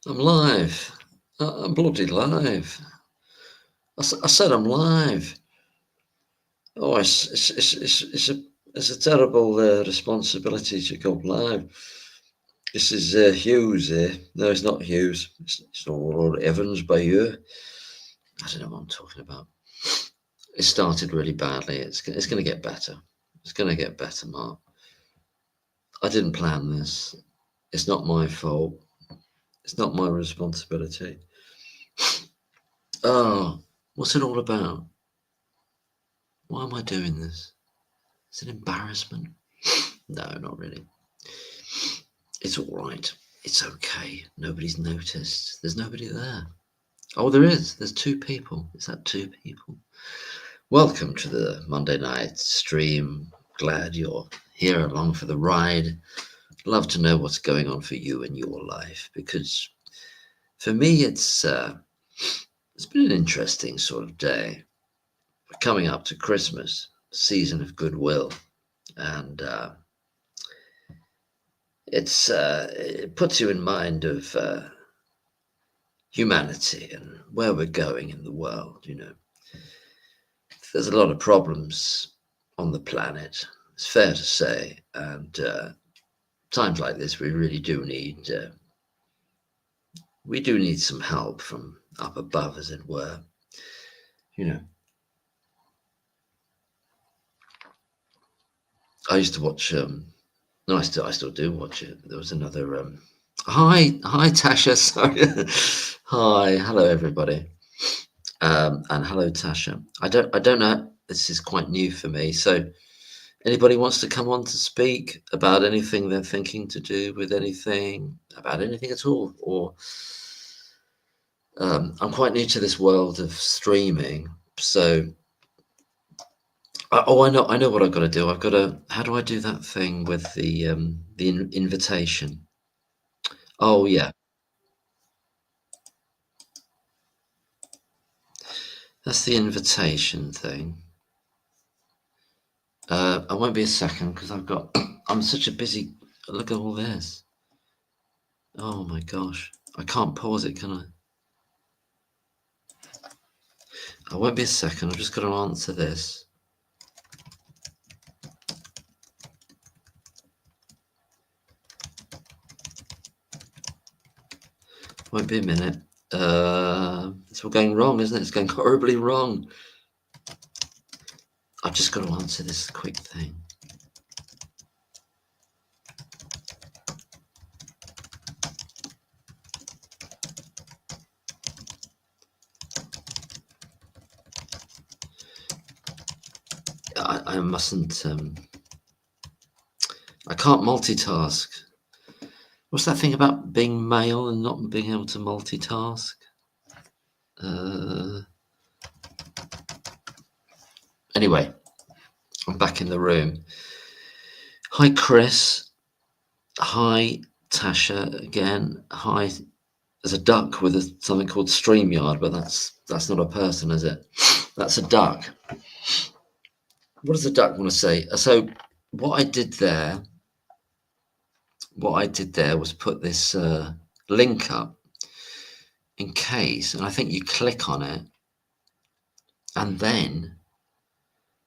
I'm live. I'm bloody live. I said I'm live. Oh, it's a terrible responsibility to go live. This is Hughes here. No, it's not Hughes. It's all Evans by you. I don't know what I'm talking about. It started really badly. It's going to get better. It's going to get better, Mark. I didn't plan this. It's not my fault. It's not my responsibility. Oh, what's it all about? Why am I doing this? Is it embarrassment? No, not really. It's all right. It's okay. Nobody's noticed. There's nobody there. Oh, there is. There's two people. Is that two people? Welcome to the Monday night stream. Glad you're here along for the ride. Love to know what's going on for you in your life, because for me it's been an interesting sort of day. We're coming up to Christmas, season of goodwill, and it puts you in mind of humanity and where we're going in the world. There's a lot of problems on the planet, it's fair to say, and times like this we really do need some help from up above, as it were. I used to watch no, I still do watch it. There was another hi Tasha. Sorry. Hi, hello everybody. And hello Tasha. I don't know, this is quite new for me, so anybody wants to come on to speak about anything they're thinking to do with anything, about anything at all, or I'm quite new to this world of streaming, so I know what I've got to do. How do I do that thing with the invitation? Oh yeah, that's the invitation thing. I won't be a second because I'm such a busy. Look at all this. Oh my gosh, I can't pause it, can I? I won't be a second. I've just got to answer this. Won't be a minute. It's all going wrong, isn't it? It's going horribly wrong. I've just got to answer this quick thing. I mustn't. I can't multitask. What's that thing about being male and not being able to multitask? Anyway, I'm back in the room. Hi, Chris. Hi, Tasha again. Hi. There's a duck with something called StreamYard, but that's not a person, is it? That's a duck. What does the duck want to say? So what I did there was put this link up in case, and I think you click on it, and then,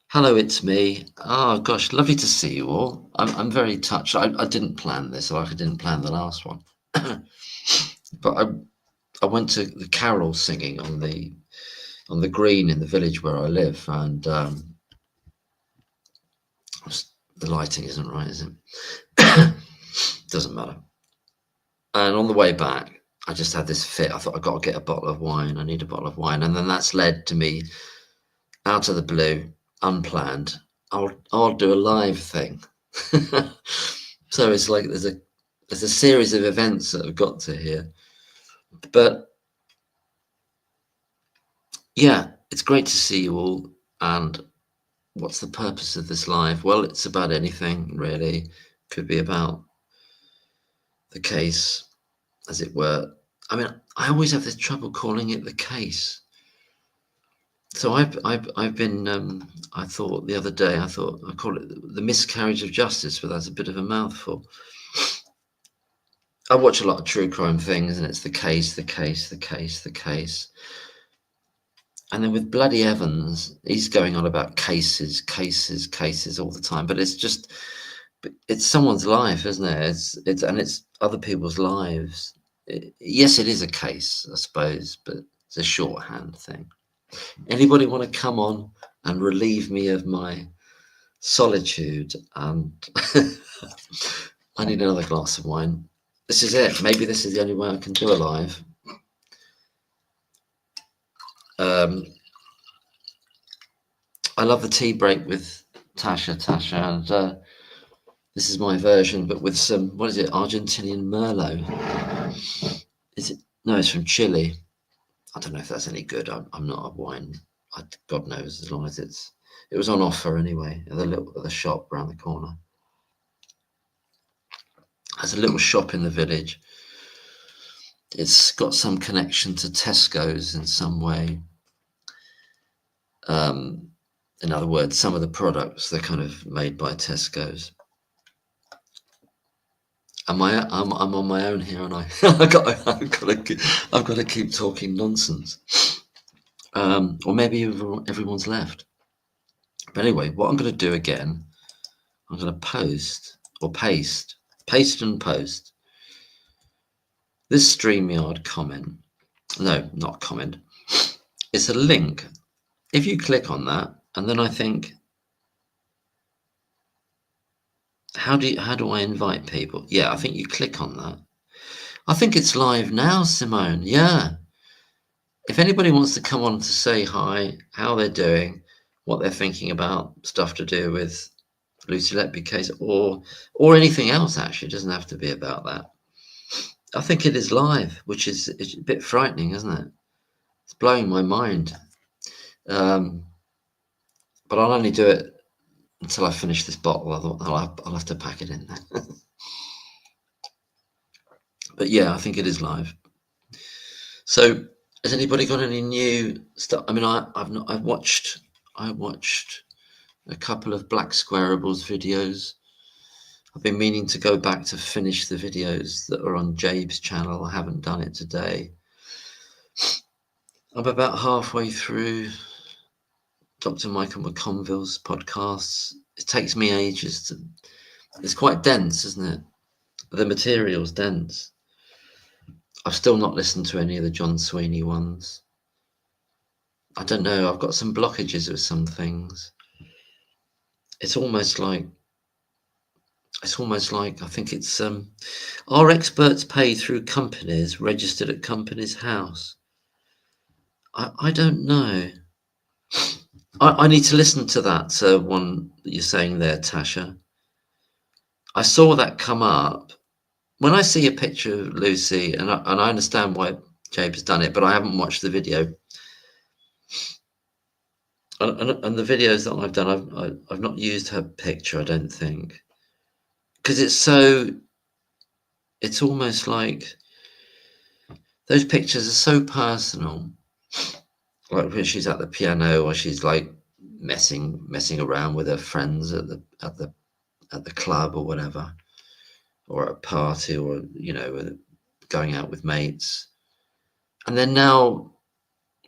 hello, it's me. Oh gosh, lovely to see you all. I'm very touched. I didn't plan this, like I didn't plan the last one, but I went to the carol singing on the green in the village where I live, and the lighting isn't right, is it? Doesn't matter. And on the way back, I just had this fit. I thought, I've got to get a bottle of wine. I need a bottle of wine. And then that's led to me, out of the blue, unplanned, I'll do a live thing. So it's like there's a series of events that have got to here. But yeah, it's great to see you all. And what's the purpose of this live? Well, it's about anything, really. Could be about the case, as it were. I mean, I always have this trouble calling it the case. So I've been I thought the other day, I call it the miscarriage of justice, but that's a bit of a mouthful. I watch a lot of true crime things, and it's the case, the case, the case, the case. And then with bloody Evans, he's going on about cases, cases, cases all the time. But it's someone's life, isn't it? It's other people's lives. Yes, it is a case, I suppose, but it's a shorthand thing. Anybody want to come on and relieve me of my solitude? And I need another glass of wine. This is it. Maybe this is the only way I can do a live. I love the tea break with Tasha, and this is my version, but with some, what is it, Argentinian Merlot? Is it? No, it's from Chile. I don't know if that's any good. I'm not a wine. God knows, as long as it was on offer anyway at the shop around the corner. There's a little shop in the village. It's got some connection to Tesco's in some way. In other words, some of the products, they're kind of made by Tesco's. I'm on my own here, and I've got to keep talking nonsense. Or maybe everyone's left. But anyway, what I'm going to do again, I'm going to paste and post this StreamYard comment. No, not comment. It's a link. If you click on that, and then I think, how do I invite people? Yeah, I think you click on that. I think it's live now, Simone. Yeah. If anybody wants to come on to say hi, how they're doing, what they're thinking about, stuff to do with Lucy Letby case, or anything else, actually, it doesn't have to be about that. I think it is live, which is a bit frightening, isn't it? It's blowing my mind. But I'll only do it until I finish this bottle. I'll have to pack it in there. But yeah, I think it is live. So has anybody got any new stuff? I mean, I've watched a couple of Black Squareables videos. I've been meaning to go back to finish the videos that are on Jabe's channel. I haven't done it today. I'm about halfway through Dr. Michael McConville's podcasts. It takes me ages to. It's quite dense, isn't it? The material's dense. I've still not listened to any of the John Sweeney ones. I don't know. I've got some blockages with some things. It's almost like I think it's are experts paid through companies registered at Companies House? I don't know. I need to listen to that one that you're saying there, Tasha. I saw that come up. When I see a picture of Lucy, and I understand why Jabe has done it, but I haven't watched the video. And the videos that I've done, I've not used her picture, I don't think, because it's almost like those pictures are so personal. Like when she's at the piano, or she's like messing around with her friends at the club or whatever, or at a party, or going out with mates. And then now,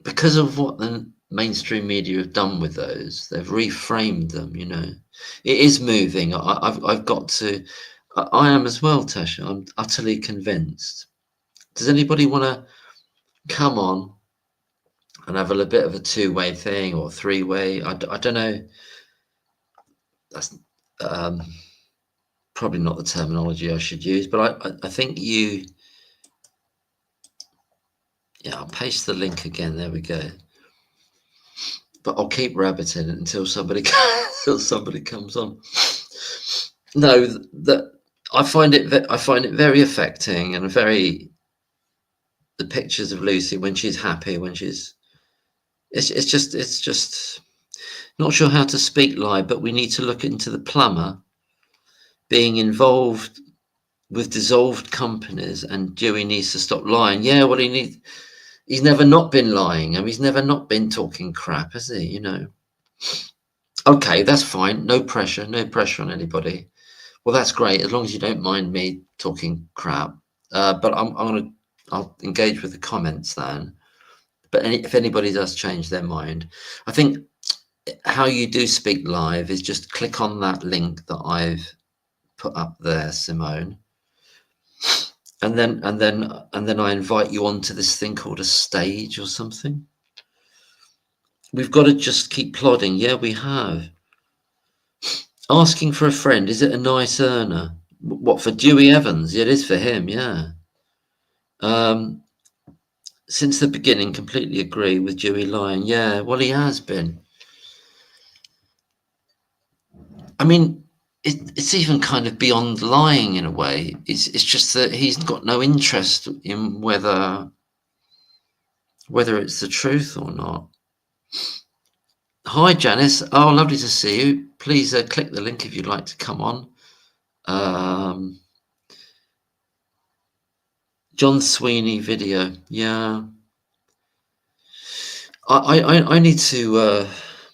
because of what the mainstream media have done with those, they've reframed them. It is moving. I've got to. I am as well, Tasha. I'm utterly convinced. Does anybody want to come on and have a bit of a two-way thing, or three-way? I don't know. That's probably not the terminology I should use, but I think you. Yeah, I'll paste the link again. There we go. But I'll keep rabbiting until somebody comes on. No, that I find it very affecting, and the pictures of Lucy when she's happy, it's just not sure how to speak live, but we need to look into the plumber being involved with dissolved companies, and Dewey needs to stop lying. Yeah, well, he's never not been lying. I mean, he's never not been talking crap, has he? Okay, that's fine. No pressure on anybody. Well, that's great, as long as you don't mind me talking crap. But I'll engage with the comments then. But if anybody does change their mind, I think how you do speak live is just click on that link that I've put up there, Simone, and then I invite you onto this thing called a stage or something. We've got to just keep plodding. Yeah, we have. Asking for a friend, is it a nice earner? What, for Dewey Evans? Yeah, it is for him, yeah. Since the beginning, completely agree with Dewey Lyon. Yeah, well, he has been. I mean, it's even kind of beyond lying in a way. It's just that he's got no interest in whether it's the truth or not. Hi, Janice. Oh, lovely to see you. Please click the link if you'd like to come on. John Sweeney video. Yeah. I need to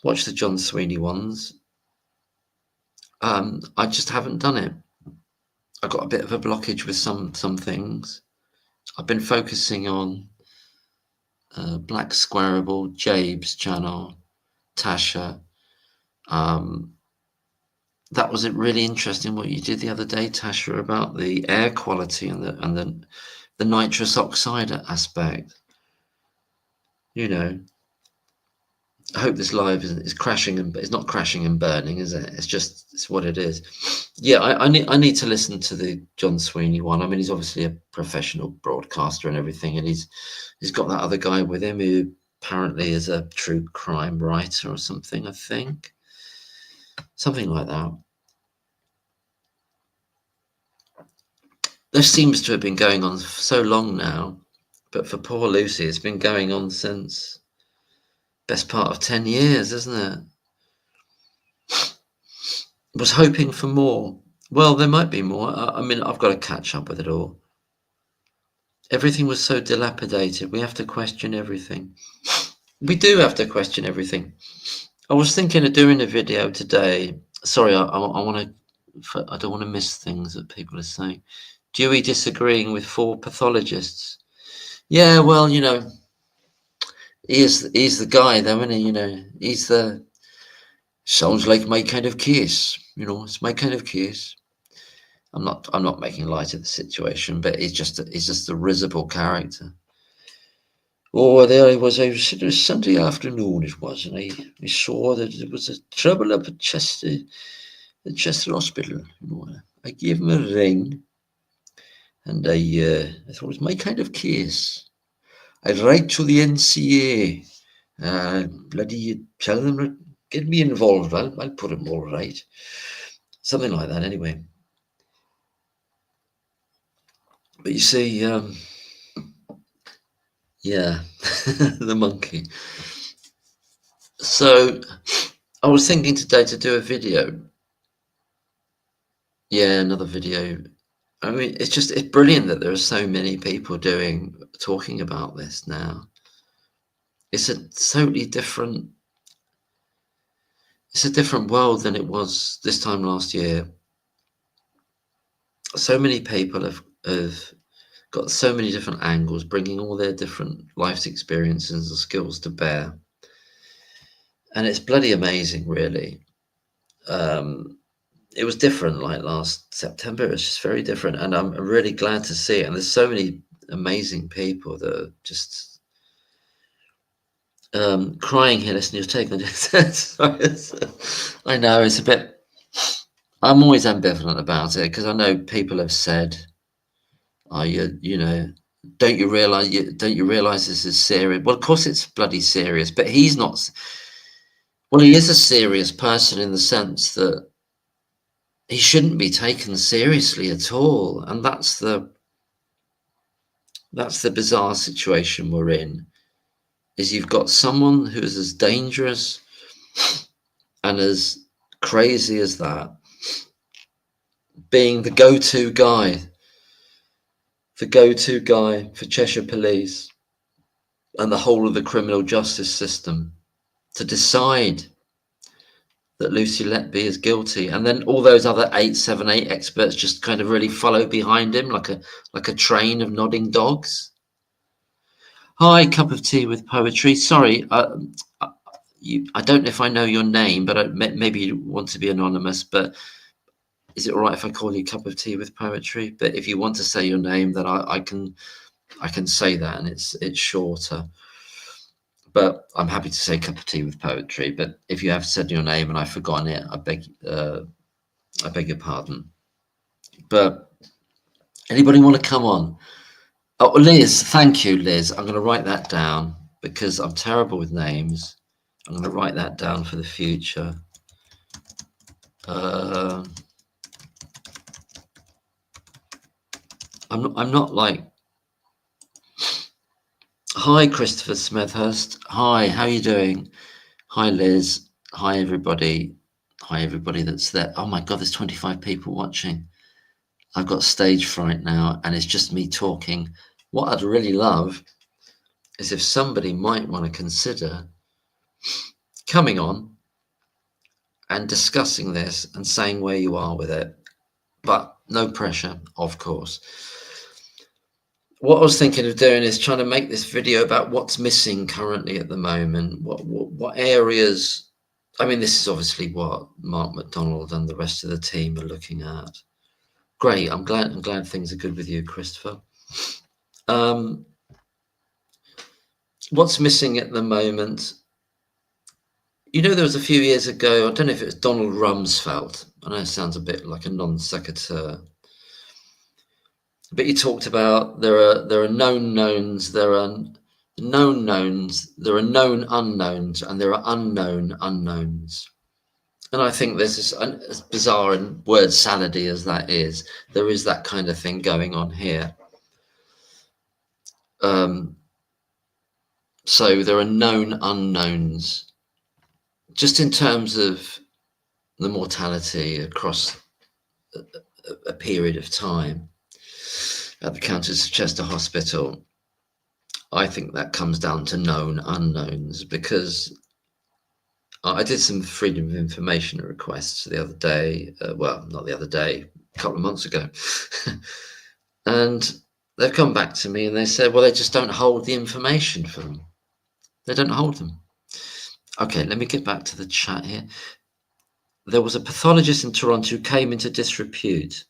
watch the John Sweeney ones. I just haven't done it. I got a bit of a blockage with some things. I've been focusing on Black Squareable, Jabe's channel, Tasha. That was really interesting what you did the other day, Tasha, about the air quality and the nitrous oxide aspect. You know, I hope this live is crashing and it's not crashing and burning, is it? It's what it is. Yeah, I need to listen to the John Sweeney one. I mean, he's obviously a professional broadcaster and everything, and he's got that other guy with him who apparently is a true crime writer or something. I think something like that. This seems to have been going on for so long now, but for poor Lucy, it's been going on since best part of 10 years, isn't it? Was hoping for more. Well, there might be more. I mean, I've got to catch up with it all. Everything was so dilapidated. We have to question everything. We do have to question everything. I was thinking of doing a video today. Sorry, I want to. I don't want to miss things that people are saying. Dewey disagreeing with 4 pathologists. Yeah, well, you know, he's the guy, though, isn't he? You know, he's the. Sounds like my kind of case. You know, it's my kind of case. I'm not making light of the situation, but he's just a risible character. Oh, there I was. It was Sunday afternoon. It was, and I saw that there was a trouble up at Chester Hospital. You know, I gave him a ring, and I thought it was my kind of case. I'd write to the NCA. Bloody tell them to get me involved. I'll put them all right. Something like that, anyway. But you see, yeah, the monkey. So I was thinking today to do a video. Yeah, another video. I mean, it's brilliant that there are so many people talking about this now. It's a totally different. It's a different world than it was this time last year. So many people have got so many different angles, bringing all their different life's experiences and skills to bear. And it's bloody amazing, really. It was different like last September. It's just very different. And I'm really glad to see it. And there's so many amazing people that are just crying here listening to taking the I know it's a bit. I'm always ambivalent about it because I know people have said, "Oh, you know, don't you realize this is serious?" Well, of course it's bloody serious, but he's not. Well, he is a serious person in the sense that he shouldn't be taken seriously at all, and that's the bizarre situation we're in. Is you've got someone who is as dangerous and as crazy as that, being the go-to guy for Cheshire Police and the whole of the criminal justice system to decide that Lucy Letby is guilty. And then all those other 878 experts just kind of really follow behind him like a train of nodding dogs. Hi, cup of tea with poetry. Sorry, I don't know if I know your name, but maybe you want to be anonymous, but is it all right if I call you cup of tea with poetry? But if you want to say your name, then I can say that, and it's shorter. But I'm happy to say cup of tea with poetry. But if you have said your name and I've forgotten it, I beg your pardon. But anybody want to come on? Oh, Liz, thank you, Liz. I'm going to write that down because I'm terrible with names. I'm going to write that down for the future. I'm not like. Hi, Christopher Smethurst. Hi, how are you doing? Hi, Liz. Hi, everybody. Hi, everybody that's there. Oh my God, there's 25 people watching. I've got stage fright now, and it's just me talking. What I'd really love is if somebody might want to consider coming on and discussing this and saying where you are with it, but no pressure, of course. What I was thinking of doing is trying to make this video about what's missing currently at the moment, what areas. I mean, this is obviously what Mark McDonald and the rest of the team are looking at. Great, I'm glad things are good with you, Christopher. What's missing at the moment? You know, there was a few years ago, I don't know if it was Donald Rumsfeld. I know it sounds a bit like a non sequitur. But you talked about there are known knowns, there are known knowns, there are known unknowns, and there are unknown unknowns. And I think there's this, as bizarre and word salady as that is, there is that kind of thing going on here. So there are known unknowns, just in terms of the mortality across a period of time at the Countess of Chester Hospital. I think that comes down to known unknowns, because I did some freedom of information requests the other day. Well, not the other day, a couple of months ago. And they've come back to me and they said, well, they just don't hold the information for them. They don't hold them. Okay, let me get back to the chat here. There was a pathologist in Toronto who came into disrepute.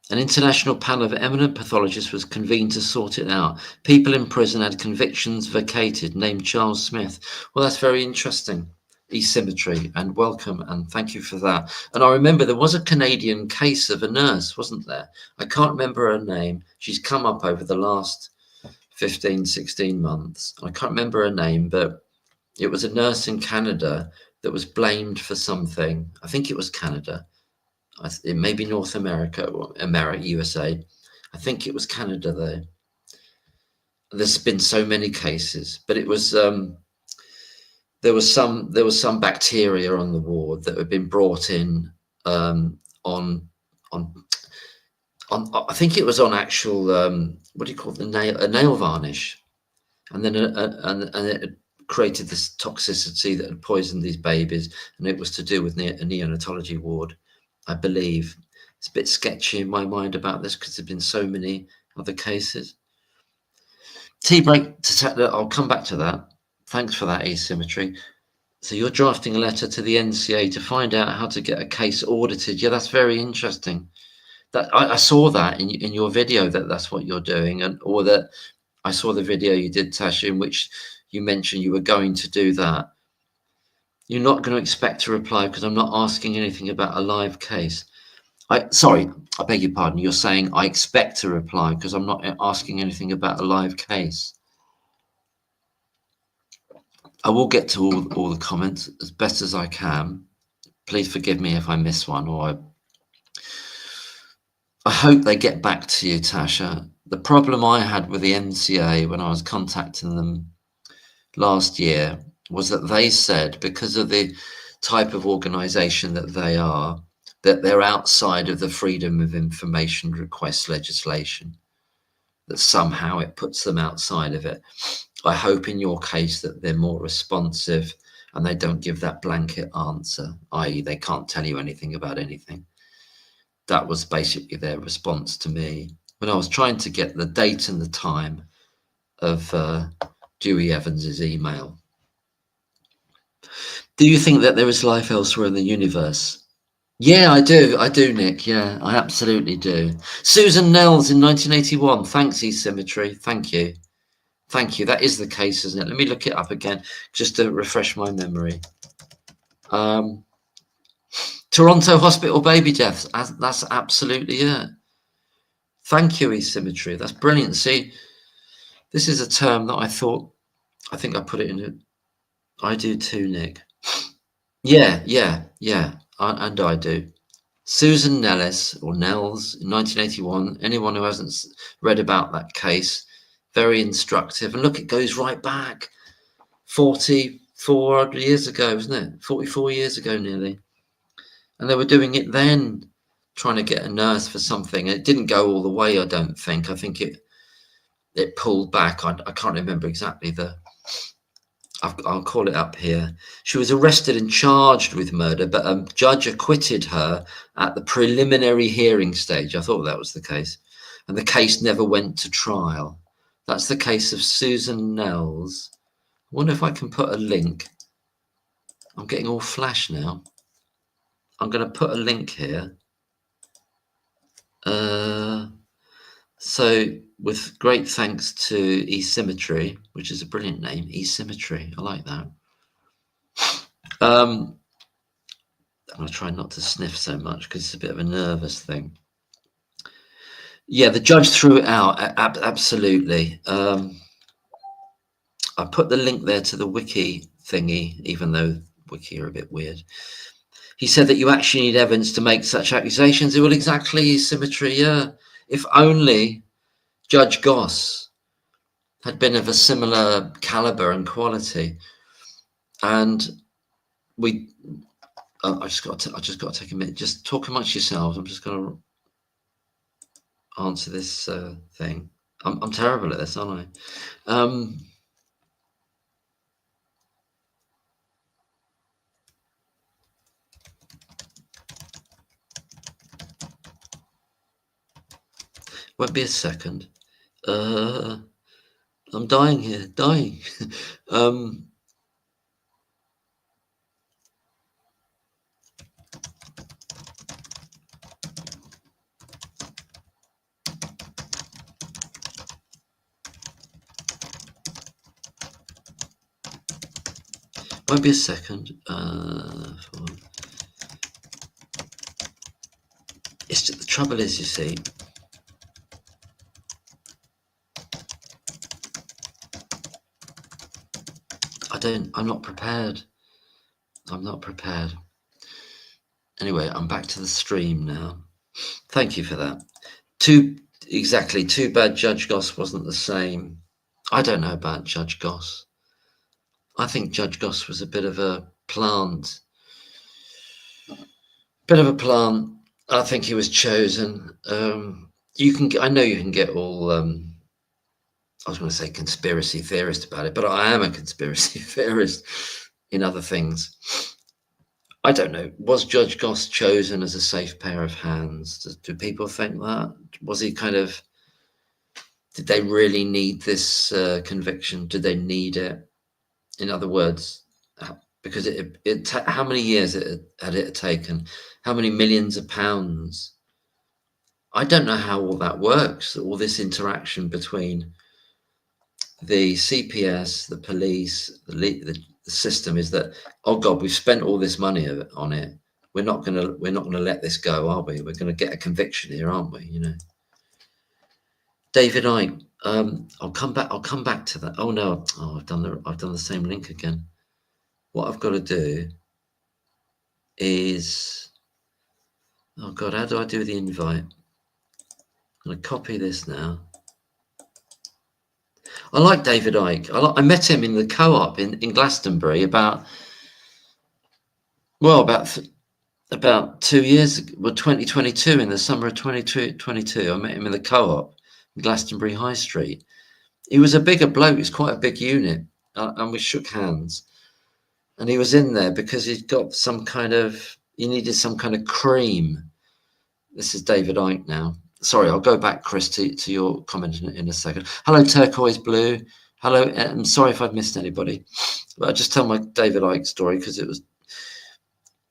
An international panel of eminent pathologists was convened to sort it out. People in prison had convictions vacated, named Charles Smith. Well, that's very interesting. Asymmetry, and welcome, and thank you for that. And I remember there was a Canadian case of a nurse, wasn't there? I can't remember her name. She's come up over the last 15, 16 months. I can't remember her name, but it was a nurse in Canada that was blamed for something. I think it was Canada. It may be North America or USA. I think it was Canada though. There's been so many cases, but it was there was some bacteria on the ward that had been brought in on I think it was on actual what do you call it, a nail varnish, and then and it created this toxicity that had poisoned these babies, and it was to do with a neonatology ward, I believe. It's a bit sketchy in my mind about this because there've been so many other cases. Tea break. I'll come back to that. Thanks for that, Asymmetry. So you're drafting a letter to the NCA to find out how to get a case audited. Yeah, that's very interesting. That I saw that in your video that's what you're doing, or that I saw the video you did, Tasha, in which you mentioned you were going to do that. You're not going to expect a reply because I'm not asking anything about a live case. Sorry, I beg your pardon. You're saying I expect a reply because I'm not asking anything about a live case. I will get to all the comments as best as I can. Please forgive me if I miss one, or I hope they get back to you, Tasha. The problem I had with the NCA when I was contacting them last year was that they said, because of the type of organization that they are, that they're outside of the Freedom of Information request legislation, that somehow it puts them outside of it. I hope in your case that they're more responsive and they don't give that blanket answer, i.e. they can't tell you anything about anything. That was basically their response to me when I was trying to get the date and the time of Dewey Evans's email. Do you think that there is life elsewhere in the universe? Yeah, I do, Nick. Yeah, I absolutely do. Susan Nels in 1981. Thanks, E-Symmetry. Thank you. Thank you. That is the case, isn't it? Let me look it up again, just to refresh my memory. Toronto hospital baby deaths. That's absolutely it. Thank you, E-Symmetry. That's brilliant. See, this is a term that I think I put it in it. I do too, Nick. Yeah. And I do. Susan Nellis, or Nels, in 1981. Anyone who hasn't read about that case, very instructive. And look, it goes right back 44 years ago, isn't it? 44 years ago nearly. And they were doing it then, trying to get a nurse for something. It didn't go all the way, I don't think. I think it pulled back. I can't remember exactly I'll call it up here. She was arrested and charged with murder, but a judge acquitted her at the preliminary hearing stage. I thought that was the case. And the case never went to trial. That's the case of Susan Nels. I wonder if I can put a link. I'm getting all flash now. I'm going to put a link here. So with great thanks to E-Symmetry, which is a brilliant name, E-Symmetry. I like that. I'm going to try not to sniff so much because it's a bit of a nervous thing. Yeah, the judge threw it out. Absolutely. I put the link there to the wiki thingy, even though wiki are a bit weird. He said that you actually need evidence to make such accusations. Well, exactly, Symmetry. Yeah. If only Judge Goss had been of a similar caliber and quality, and I just got to take a minute. Just talk amongst yourselves. I'm just going to answer this thing. I'm terrible at this, aren't I? Won't be a second. I'm dying here, dying. Won't be a second. It's just, the trouble is, you see, I'm not prepared. I'm not prepared. Anyway, I'm back to the stream now. Thank you for that. Too bad Judge Goss wasn't the same. I don't know about Judge Goss. I think Judge Goss was a bit of a plant. I think he was chosen. I know you can get all, I was going to say conspiracy theorist about it, but I am a conspiracy theorist in other things. I don't know. Was Judge Goss chosen as a safe pair of hands? Do people think that? Was he did they really need this conviction? Did they need it? In other words, because how many years had it taken? How many millions of pounds? I don't know how all that works, all this interaction between the CPS, the police, the system is that, oh God, we've spent all this money on it. We're not gonna let this go, are we? We're gonna get a conviction here, aren't we? You know. David Icke, I'll come back to that. Oh no, I've done the same link again. What I've got to do is, oh God, how do I do the invite? I'm gonna copy this now. I like David Icke. I met him in the co-op in Glastonbury about 2 years ago, 2022, in the summer of 2022. I met him in the co-op in Glastonbury High Street. He was a bigger bloke. He's quite a big unit, and we shook hands. and he was in there because he'd got he needed some kind of cream. This is David Icke now. Sorry, I'll go back, Chris, to your comment in a second. Hello, Turquoise Blue. Hello, I'm sorry if I've missed anybody, but I'll just tell my David Icke story because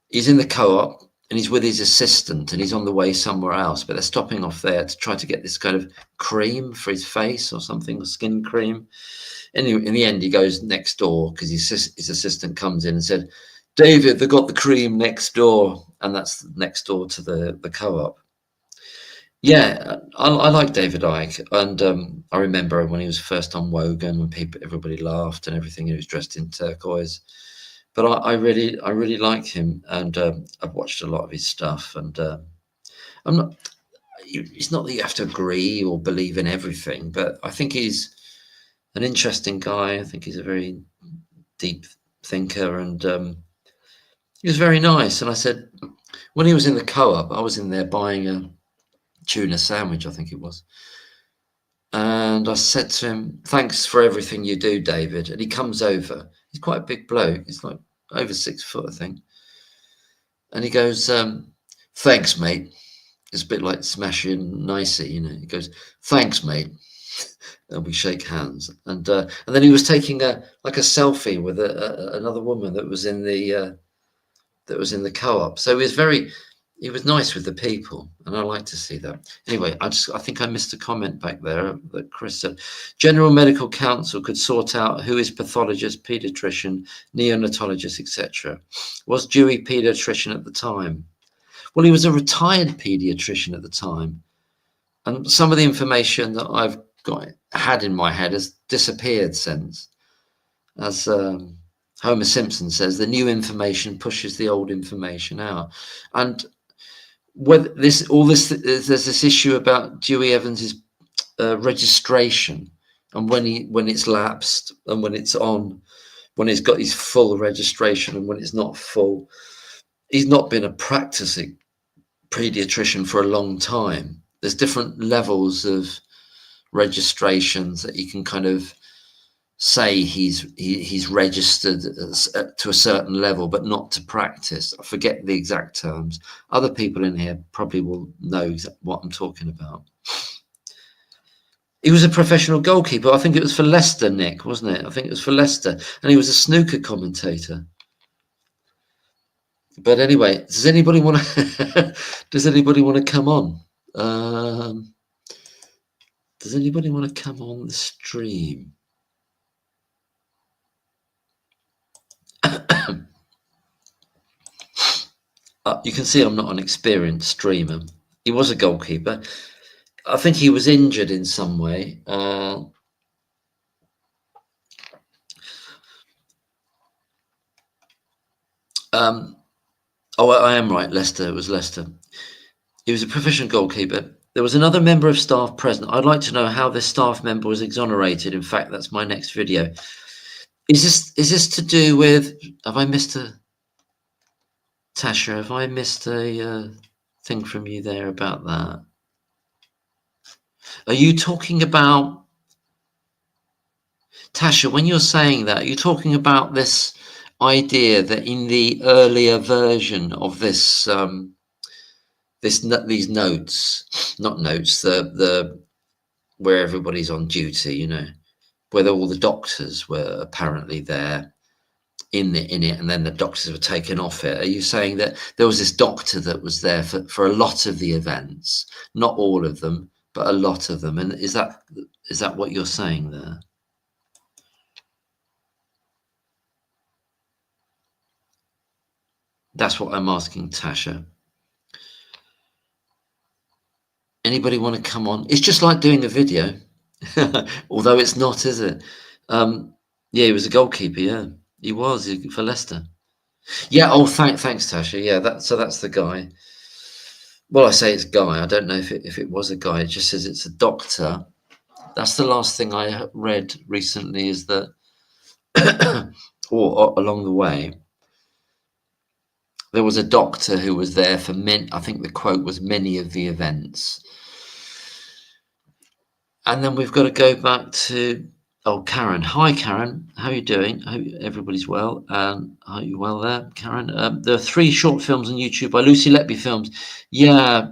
he's in the co-op and he's with his assistant and he's on the way somewhere else, but they're stopping off there to try to get this kind of cream for his face or something, or skin cream. And in the end, he goes next door because his assistant comes in and said, David, they got the cream next door. And that's next door to the co-op. Yeah, I like David Icke, and I remember when he was first on Wogan, when everybody laughed and everything. He was dressed in turquoise, but I really like him, and I've watched a lot of his stuff. And I'm not. It's not that you have to agree or believe in everything, but I think he's an interesting guy. I think he's a very deep thinker, and he was very nice. And I said, when he was in the co-op, I was in there buying a tuna sandwich, I think it was. And I said to him, thanks for everything you do, David. And he comes over. He's quite a big bloke. He's like over 6 foot, I think. And he goes, thanks, mate. It's a bit like smashing nicey, you know. He goes, thanks, mate. And we shake hands. And then he was taking a selfie with another woman that was in the co-op. So he was nice with the people, and I like to see that. Anyway, I think I missed a comment back there that Chris said, General Medical Council could sort out who is pathologist, paediatrician, neonatologist, etc. Was Dewey paediatrician at the time? Well, he was a retired paediatrician at the time, and some of the information that I've had in my head has disappeared since. As Homer Simpson says, the new information pushes the old information out. And whether there's this issue about Dewey Evans's registration, and when it's lapsed, and when it's on, when he's got his full registration, and when it's not full. He's not been a practicing paediatrician for a long time. There's different levels of registrations that you can kind of say he's registered to a certain level, but not to practice. I forget the exact terms. Other people in here probably will know what I'm talking about. He was a professional goalkeeper. I think it was for Leicester, Nick, wasn't it? I think it was for Leicester, and he was a snooker commentator. But anyway, does anybody want to come on? Does anybody want to come on the stream? You can see I'm not an experienced streamer. He was a goalkeeper. I think he was injured in some way. Oh, I am right. Leicester. It was Leicester. He was a professional goalkeeper. There was another member of staff present. I'd like to know how this staff member was exonerated. In fact, that's my next video. Is this to do with? Have I missed a? Tasha, have I missed a thing from you there about that? Are you talking about, Tasha, when you're saying that, you're talking about this idea that in the earlier version of this, these notes, not notes, the where everybody's on duty, you know, where all the doctors were apparently there in it, and then the doctors were taken off it. Are you saying that there was this doctor that was there for a lot of the events, not all of them, but a lot of them? And is that what you're saying there? That's what I'm asking, Tasha. Anybody want to come on? It's just like doing a video, although it's not, is it? Yeah, he was a goalkeeper. Yeah, he was for Leicester. Yeah. Oh, thanks, Tasha. Yeah, that's the guy. Well, I say it's guy. I don't know if it was a guy. It just says it's a doctor. That's the last thing I read recently. Is that, or along the way, there was a doctor who was there for many. I think the quote was many of the events. And then we've got to go back to. Oh, Karen. Hi, Karen. How are you doing? Hope everybody's well. Are you well there, Karen? There are 3 short films on YouTube by Lucy Letby Films. Yeah,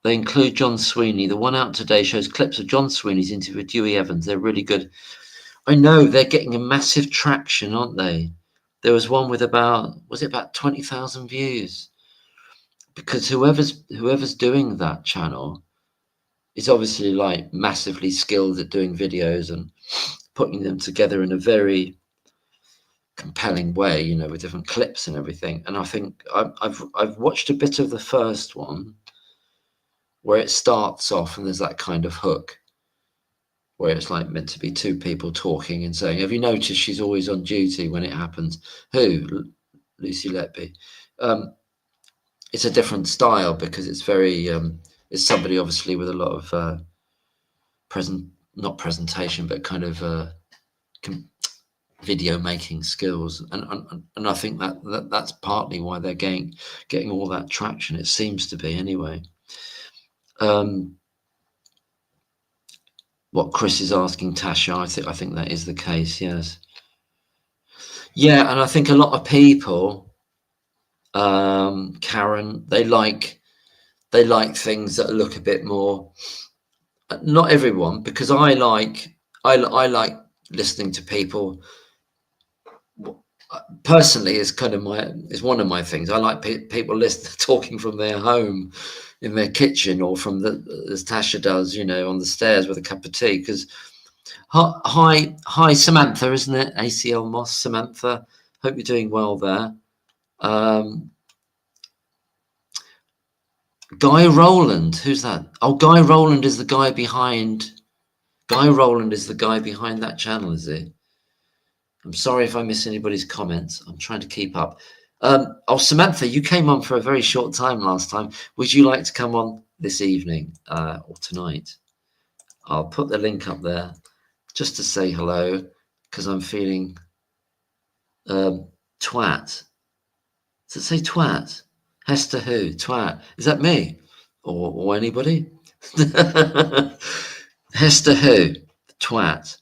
they include John Sweeney. The one out today shows clips of John Sweeney's interview with Dewey Evans. They're really good. I know they're getting a massive traction, aren't they? There was one with was it about 20,000 views? Because whoever's doing that channel is obviously like massively skilled at doing videos and putting them together in a very compelling way, you know, with different clips and everything. And I think I've watched a bit of the first one where it starts off and there's that kind of hook where it's like meant to be 2 people talking and saying, "Have you noticed she's always on duty when it happens?" Who? Lucy Letby. It's a different style because it's very it's somebody obviously with a lot of not presentation, but kind of video making skills, and I think that's partly why they're getting all that traction. It seems to be anyway. What Chris is asking, Tasha, I think that is the case. Yes. Yeah, and I think a lot of people, Karen, they like things that look a bit more. Not everyone, because I like listening to people. Personally, is kind of is one of my things. I like people talking from their home, in their kitchen, or from as Tasha does, you know, on the stairs with a cup of tea. Because hi Samantha, isn't it? ACL Moss, Samantha. Hope you're doing well there. Guy Rowland, who's that? Oh, Guy Rowland is the guy behind. Guy Rowland is the guy behind that channel, is he? I'm sorry if I miss anybody's comments. I'm trying to keep up. Oh, Samantha, you came on for a very short time last time. Would you like to come on this evening or tonight? I'll put the link up there just to say hello because I'm feeling twat. Does it say twat? Hester who? Twat. Is that me? Or anybody? Hester who? Twat.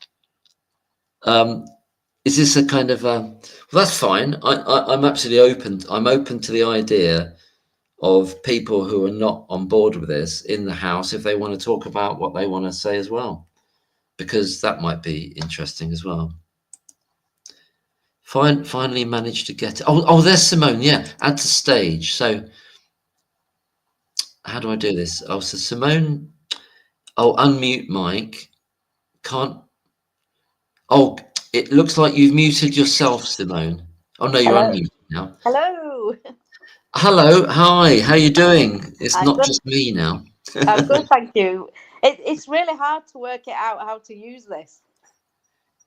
Is this a kind of well, that's fine. I'm absolutely open. I'm open to the idea of people who are not on board with this in the house if they want to talk about what they want to say as well, because that might be interesting as well. Finally managed to get it. Oh, there's Simone. Yeah, add to stage. So how do I do this? Oh, so Simone. Oh, unmute mic. Can't. Oh, it looks like you've muted yourself, Simone. Oh no, you're Hello. unmuted now. Hello. Hello, hi. How you doing? It's I'm not good. just me now. I'm good, thank you. It's really hard to work it out how to use this.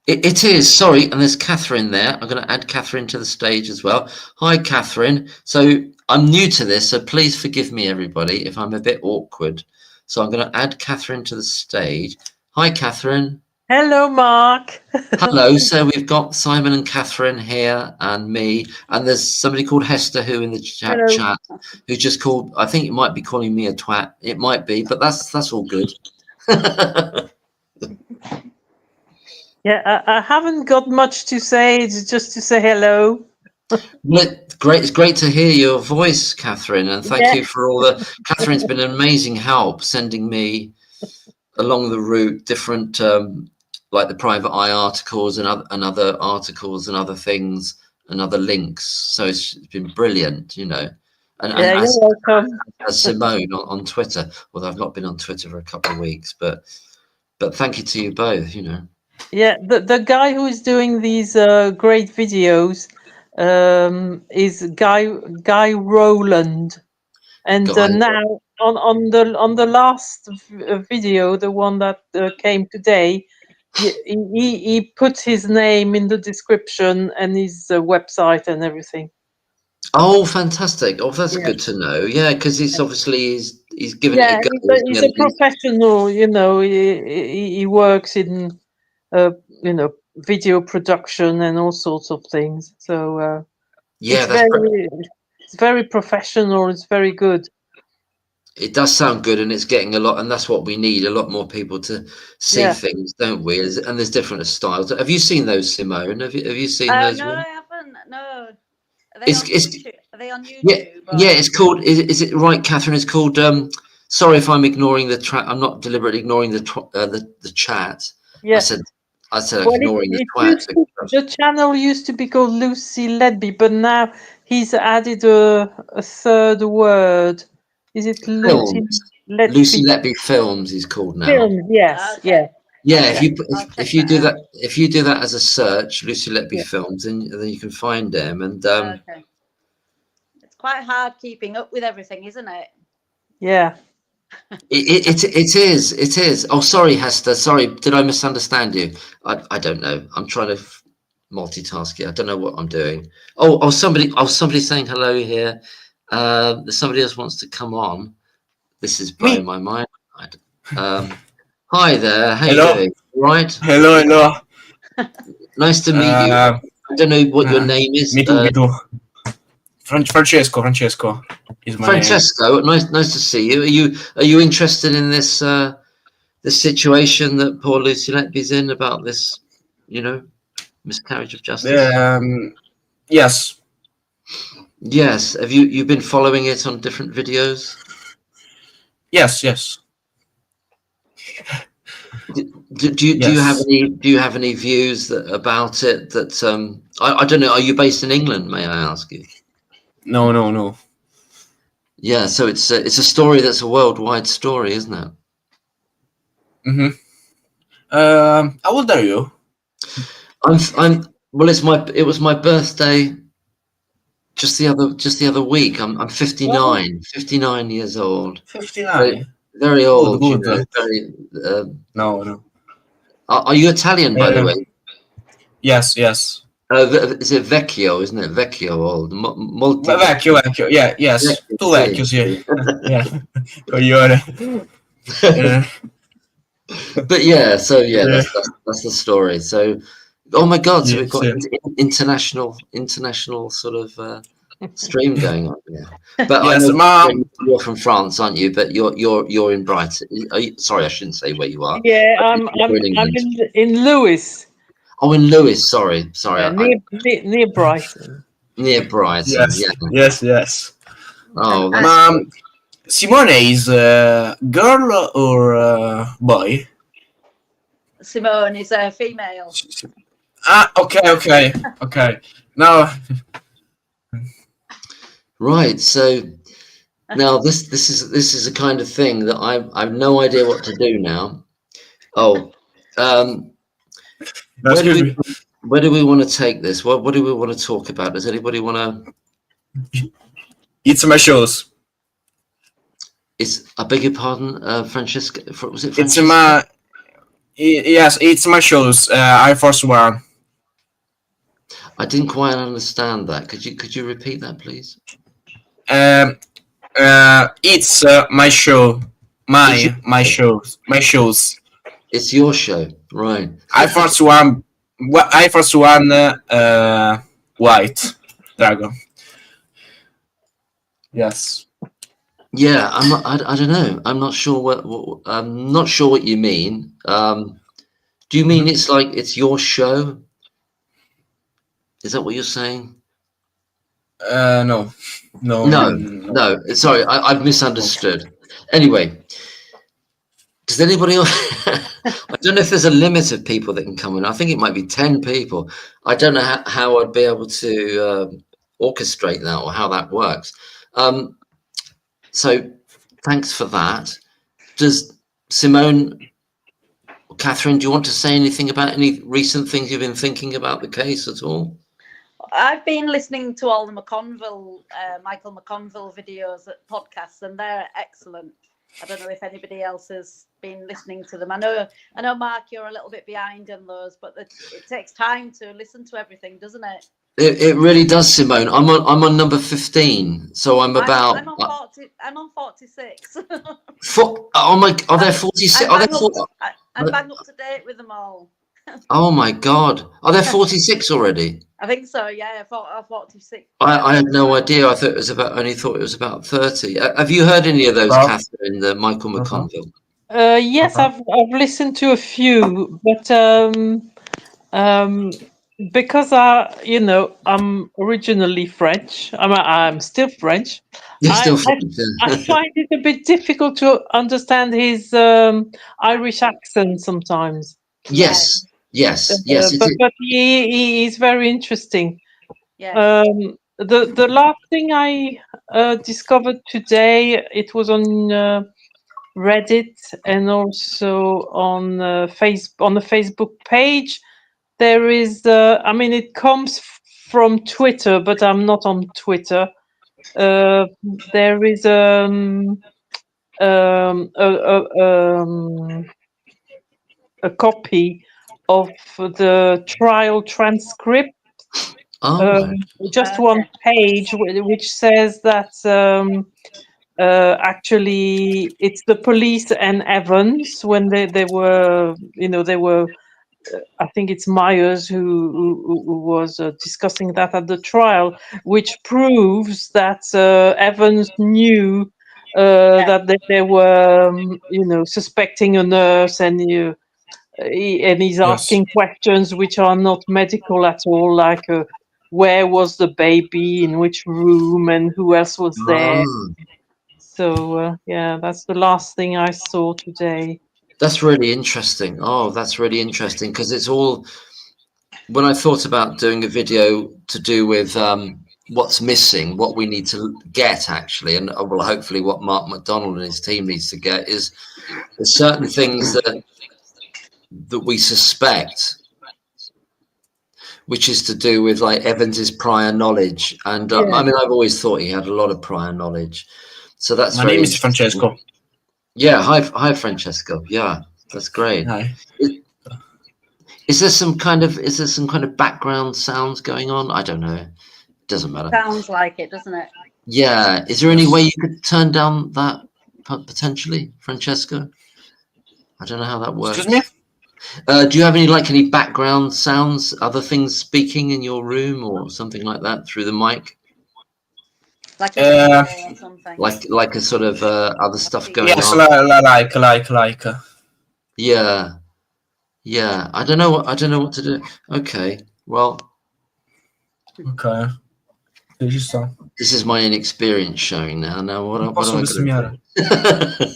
It is. Sorry, and there's Catherine there. I'm going to add Catherine to the stage as well. Hi, Catherine. So I'm new to this, so please forgive me, everybody, if I'm a bit awkward. So I'm going to add Catherine to the stage. Hi, Catherine. Hello, Mark. Hello. So we've got Simon and Catherine here, and me, and there's somebody called Hester who in the chat who just called. I think it might be calling me a twat. It might be, but that's all good. Yeah, I haven't got much to say. It's just to say hello. Well, it's great to hear your voice, Catherine, and thank you for all the. Catherine's been an amazing help sending me along the route different, like the private eye articles and other articles and other things and other links. So it's been brilliant, you know. And Yeah, you're welcome. as Simone on Twitter, although I've not been on Twitter for a couple of weeks, but thank you to you both, you know. Yeah, the guy who is doing these great videos is Guy Rowland, and now on the last video, the one that came today, he put his name in the description and his website and everything. Oh, fantastic! Oh, that's good to know. Yeah, because he's obviously he's given it a go. He's a professional. You know, he works in you know, video production and all sorts of things. So yeah, it's very professional. It's very good. It does sound good, and it's getting a lot, and that's what we need, a lot more people to see things, don't we? And there's different styles. Have you seen those, Simone? Have you seen those? No, ones? I haven't. No. Are they It's, on it's YouTube? Are they on yeah, YouTube? yeah. It's called. Is it right, Catherine? It's called. Sorry if I'm ignoring the chat. I'm not deliberately ignoring the chat. Yeah. I said Well, ignoring the twat. the channel used to be called Lucy Letby, but now he's added a third word. Is it Lucy Letby? Lucy Letby Films is called now. Films, yes, Okay. Yeah, Okay. if you do that, if you do that as a search, Lucy Letby Films, then you can find them. And Okay. It's quite hard keeping up with everything, isn't it? Yeah. It is. Oh, sorry, Hester. Sorry, did I misunderstand you? I don't know. I'm trying to multitask here. I don't know what I'm doing. Somebody saying hello here. Somebody else wants to come on. This is blowing my mind. Hi there. How you doing? Right. Hello. Nice to meet you. I don't know what your name is. Me too. Francesco is my Francesco, name. nice to see you. Are you interested in this this situation that poor Lucy Letby's in about this, miscarriage of justice? Yes. Yes. Have you been following it on different videos? Yes. Do you have any views about it? That I don't know. Are you based in England? May I ask you? No. Yeah. So it's a story that's a worldwide story, isn't it? Mm-hmm. How old are you? Well, it was my birthday just the other week. I'm 59, 59 years old. 59. Very old, Good. very. No. Are you Italian, by the way? Yes. Is it vecchio? Isn't it vecchio old? Vecchio. Yeah. Yes. Tu vecchio, sì. Yeah. Coglione. But yeah, so that's the story. So, oh my God, so we've got international sort of stream going on. Yeah, but yes, I know you're from France, aren't you? But you're in Brighton. Sorry, I shouldn't say where you are. Yeah, I'm in Lewis. Oh, in Lewis. Sorry. Yeah, near Brighton. Near Brighton. Yes. Oh, Simone is a girl or boy? Simone is a female. Okay. Now, right. So now this is a kind of thing that I've no idea what to do now. Oh, where do we want to take this? What do we want to talk about? Does anybody want to? It's my shows. I beg your pardon, Francesca. Was it Francesca? It's my. Yes, it's my shows. Air Force One. I didn't quite understand that. Could you repeat that, please? It's my show. My shows. It's your show, right? Air Force One. Air Force One. White Dragon. Yes. Yeah, I don't know. I'm not sure I'm not sure what you mean. Do you mean it's like it's your show? Is that what you're saying? No. Sorry, I've misunderstood. Anyway, does anybody else? I don't know if there's a limit of people that can come in. I think it might be 10 people. I don't know how I'd be able to orchestrate that or how that works. So thanks for that. Does Simone, Catherine, do you want to say anything about any recent things you've been thinking about the case at all? I've been listening to all the Michael McConville videos, podcasts, and they're excellent. I don't know if anybody else has been listening to them. I know, Mark, you're a little bit behind in those, but it takes time to listen to everything, doesn't it? It really does, Simone. I'm on number 15, so I'm about. I'm on 40. I'm on 46. Oh my! Are there 46? I'm bang up to date with them all. Oh my God! Are there 46 already? I think so. Yeah, 46. I had no idea. I thought it was about 30. Have you heard any of those, Catherine? The Michael McConville? Yes, I've listened to a few, but because I'm originally French. I'm still French. You're I still I, French, I yeah. find it a bit difficult to understand his Irish accent sometimes. Yes. It is. But he is very interesting. Yes. The last thing I discovered today, it was on Reddit and also on on the Facebook page. There is, I mean, it comes from Twitter, but I'm not on Twitter. There is um, a, a, um, a copy of the trial transcript. Oh, Just one page, which says that actually it's the police and Evans when they were, they were. I think it's Myers who was discussing that at the trial, which proves that Evans knew that they were, suspecting a nurse, and he's asking questions which are not medical at all, like where was the baby, in which room, and who else was there. So yeah, that's the last thing I saw today. that's really interesting. Oh, that's really interesting because it's all. When I thought about doing a video to do with what's missing, what we need to get actually, and well, hopefully what Mark McDonald and his team needs to get is there's certain things that we suspect, which is to do with like Evans's prior knowledge. And I mean, I've always thought he had a lot of prior knowledge. So that's My name is Francesco. Yeah, hi, Francesco. Yeah, that's great. Hi. Is there some kind of background sounds going on? I don't know. It doesn't matter. Sounds like it, doesn't it? Yeah. Is there any way you could turn down that potentially, Francesco? I don't know how that works. Excuse me? Do you have any background sounds, other things speaking in your room or something like that through the mic? Like a or something. Like a sort of other stuff going yes, on. Like. Yeah. Yeah. I don't know what to do. Okay. Well. Okay. This is my inexperience showing now. Now what am I gonna do?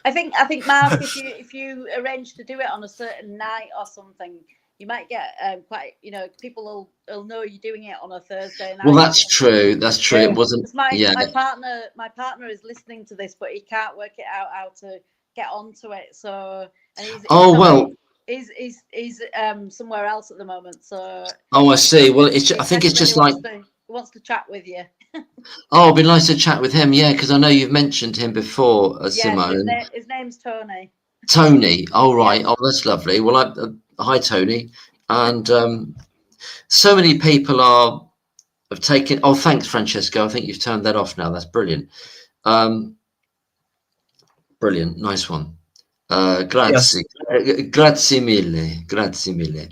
I think Mark, if you arrange to do it on a certain night or something, you might get quite, people will know you're doing it on a Thursday night. Well, that's true. That's true. It wasn't. My partner is listening to this, but he can't work it out how to get onto it. So, and he's somewhere else at the moment. So. Oh, I see. Well, I think it's just like. He wants to chat with you. Oh, it'd be nice to chat with him. Yeah, because I know you've mentioned him before, Simone. His name's Tony. Tony. Oh, right. Yeah. Oh, that's lovely. Well, hi, Tony. And so many people have taken. Oh, thanks, Francesco. I think you've turned that off now. That's brilliant. Brilliant. Nice one. Grazie. Yes. Grazie mille. Grazie mille.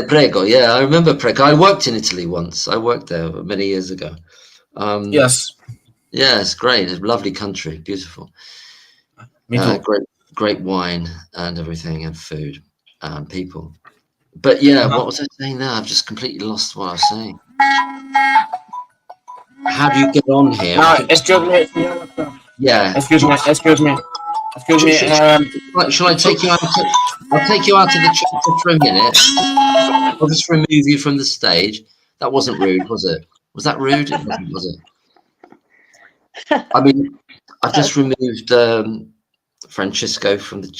Prego. Yeah, I remember Prego. I worked in Italy once. I worked there many years ago. Yes. Yeah, it's great. It's a lovely country. Beautiful. Me too. Great wine and everything, and food and people. But yeah, what was I saying now? I've just completely lost what I was saying. How do you get on here? No, excuse me. Yeah. Excuse me. Shall I take you out? I'll take you out of the chat for a minute. I'll just remove you from the stage. That wasn't rude, was it? Was that rude? It wasn't, was it? I mean, I just removed Francesco from the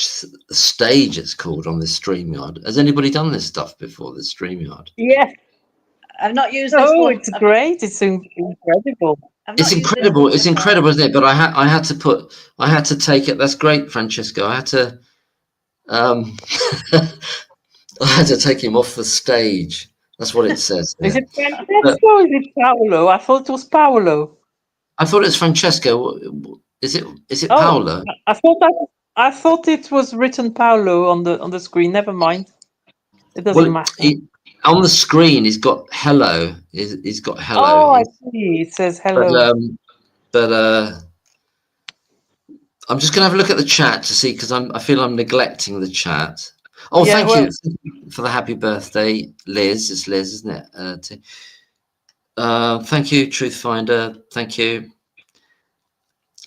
stage, it's called, on this StreamYard. Has anybody done this stuff before, the StreamYard? Yes. I've not used this one. It's great. It's incredible. It's incredible. It's incredible, isn't it? But I had to take it. That's great, Francesco. I had to I had to take him off the stage. That's what it says. Is it Francesco or is it Paolo? I thought it was Paolo. I thought it's Francesco. Is it Paolo? I I thought it was written Paolo on the screen. Never mind. It doesn't Well, matter. on the screen, he's got hello. He's got hello. Oh, I see. It says But hello. I'm just gonna have a look at the chat to see, because I feel I'm neglecting the chat. Oh, Yeah, thank well, you for the happy birthday, Liz. It's Liz, isn't it? Thank you, Truth Finder. Thank you.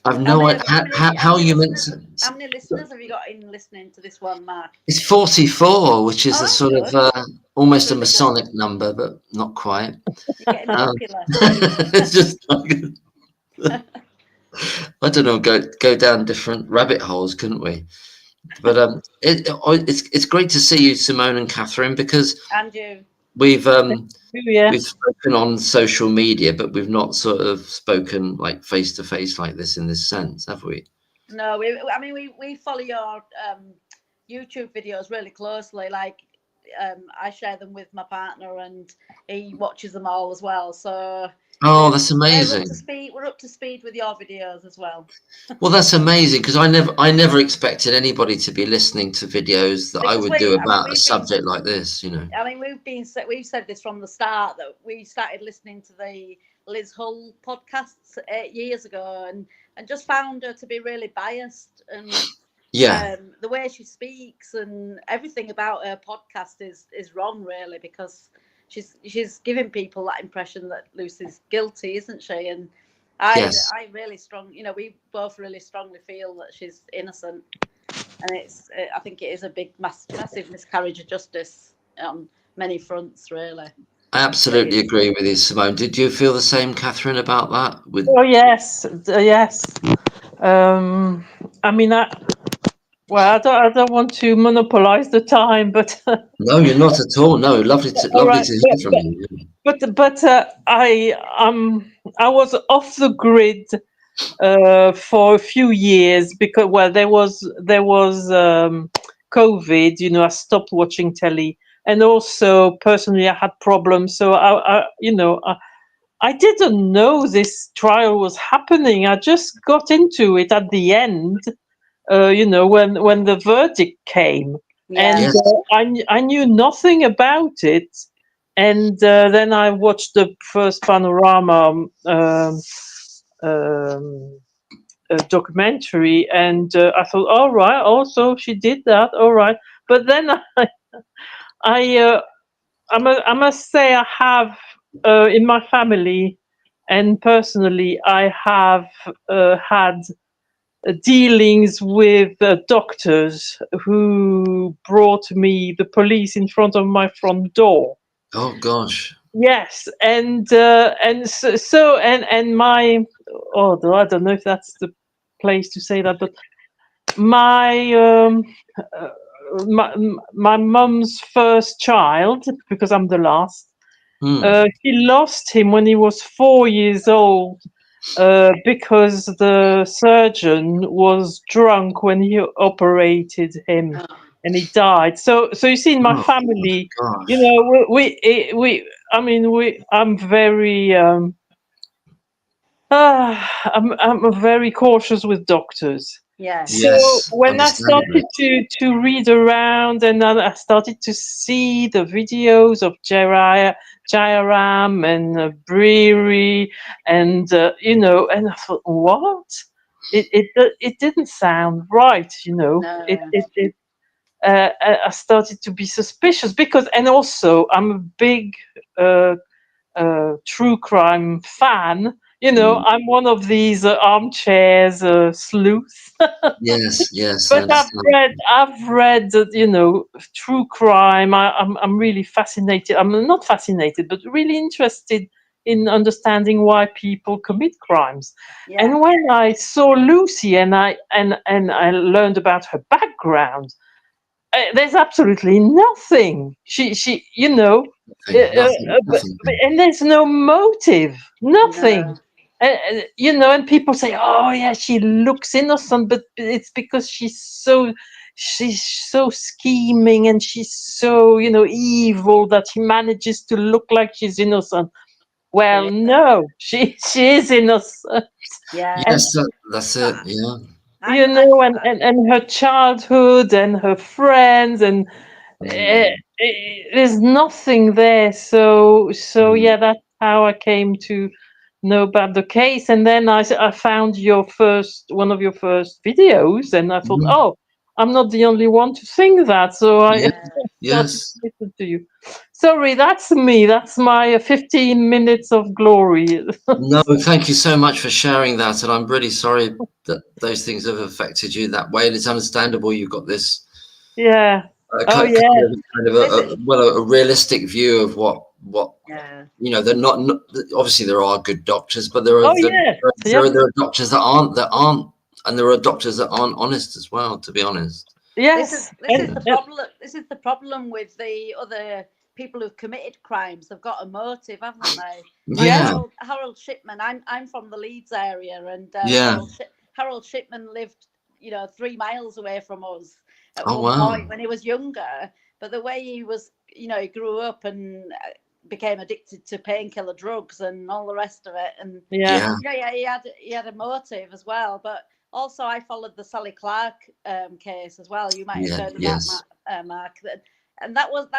I've no idea how you meant to. How many listeners have you got in listening to this one, Mark? It's 44, which is Oh, a that's sort good. of almost a Really good. Masonic number, but not quite. You're getting popular. It's just like, I don't know, go down different rabbit holes, couldn't we? But it's great to see you, Simone and Catherine, because And you. we've yeah. we've spoken on social media, but we've not sort of spoken like face to face like this in this sense, have we? No, we follow your YouTube videos really closely. Like, I share them with my partner, and he watches them all as well. So, oh, that's amazing. We're up to speed with your videos as well. Well, that's amazing, because I never expected anybody to be listening to videos that I would do about a subject like this. You know. I mean, we've said this from the start, that we started listening to the Liz Hull podcasts 8 years ago, and just found her to be really biased, and the way she speaks and everything about her podcast is wrong, really, because she's giving people that impression that Lucy's guilty, isn't she? And I really we both really strongly feel that she's innocent, and I think it is a big massive miscarriage of justice on many fronts, really. I absolutely agree with you, Simone. Did you feel the same, Catherine, about that? Oh yes, yes. I mean, I don't want to monopolize the time, but no, you're not at all. No, lovely to hear from you. But I was off the grid for a few years because there was COVID. You know, I stopped watching telly, and also personally I had problems. So I didn't know this trial was happening. I just got into it at the end. When the verdict came, and I knew nothing about it. And then I watched the first Panorama documentary, and I thought, all right, also she did that, all right. But then I must say I have in my family and personally I have had dealings with doctors who brought me the police in front of my front door. Oh gosh. Yes, and my I don't know if that's the place to say that, but my my mum's first child, because I'm the last, he lost him when he was 4 years old because the surgeon was drunk when he operated him, and he died. So you see, in my family, you know, I'm very I'm very cautious with doctors. So when I started to read around, and I started to see the videos of Jairam and Breery, and and I thought, what? It didn't sound right, you know. No. I started to be suspicious because, and also I'm a big true crime fan. You know, I'm one of these armchairs sleuths. Yes. But I've read, true crime. I'm really fascinated. I'm not fascinated, but really interested in understanding why people commit crimes. Yeah. And when I saw Lucy and I learned about her background, there's absolutely nothing. She nothing. And there's no motive, nothing. No. And people say, "Oh, yeah, she looks innocent," but it's because she's so scheming, and she's so evil that she manages to look like she's innocent. Well, no, she is innocent. Yeah. Yes, that's it. Yeah. you know, and her childhood and her friends, and there's nothing there. So yeah, that's how I came to know about the case. And then I found one of your first videos, and I thought, oh, I'm not the only one to think that. So I started to listen to you. Sorry, that's me. That's my 15 minutes of glory. No, thank you so much for sharing that, and I'm really sorry that those things have affected you that way. And it's understandable you've got this, yeah, kind of a realistic view of what you know. They're not obviously there are good doctors, but there are there are doctors that aren't, and there are doctors that aren't honest as well. To be honest, yes, this is the problem. This is the problem with the other people who've committed crimes. They've got a motive, haven't they? Like Harold Shipman. I'm from the Leeds area, and Harold Shipman lived, 3 miles away from us at one point when he was younger. But the way he was, he grew up and became addicted to painkiller drugs and all the rest of it. And he had a motive as well. But also, I followed the Sally Clark case as well. You might have heard of that, Mark. And that was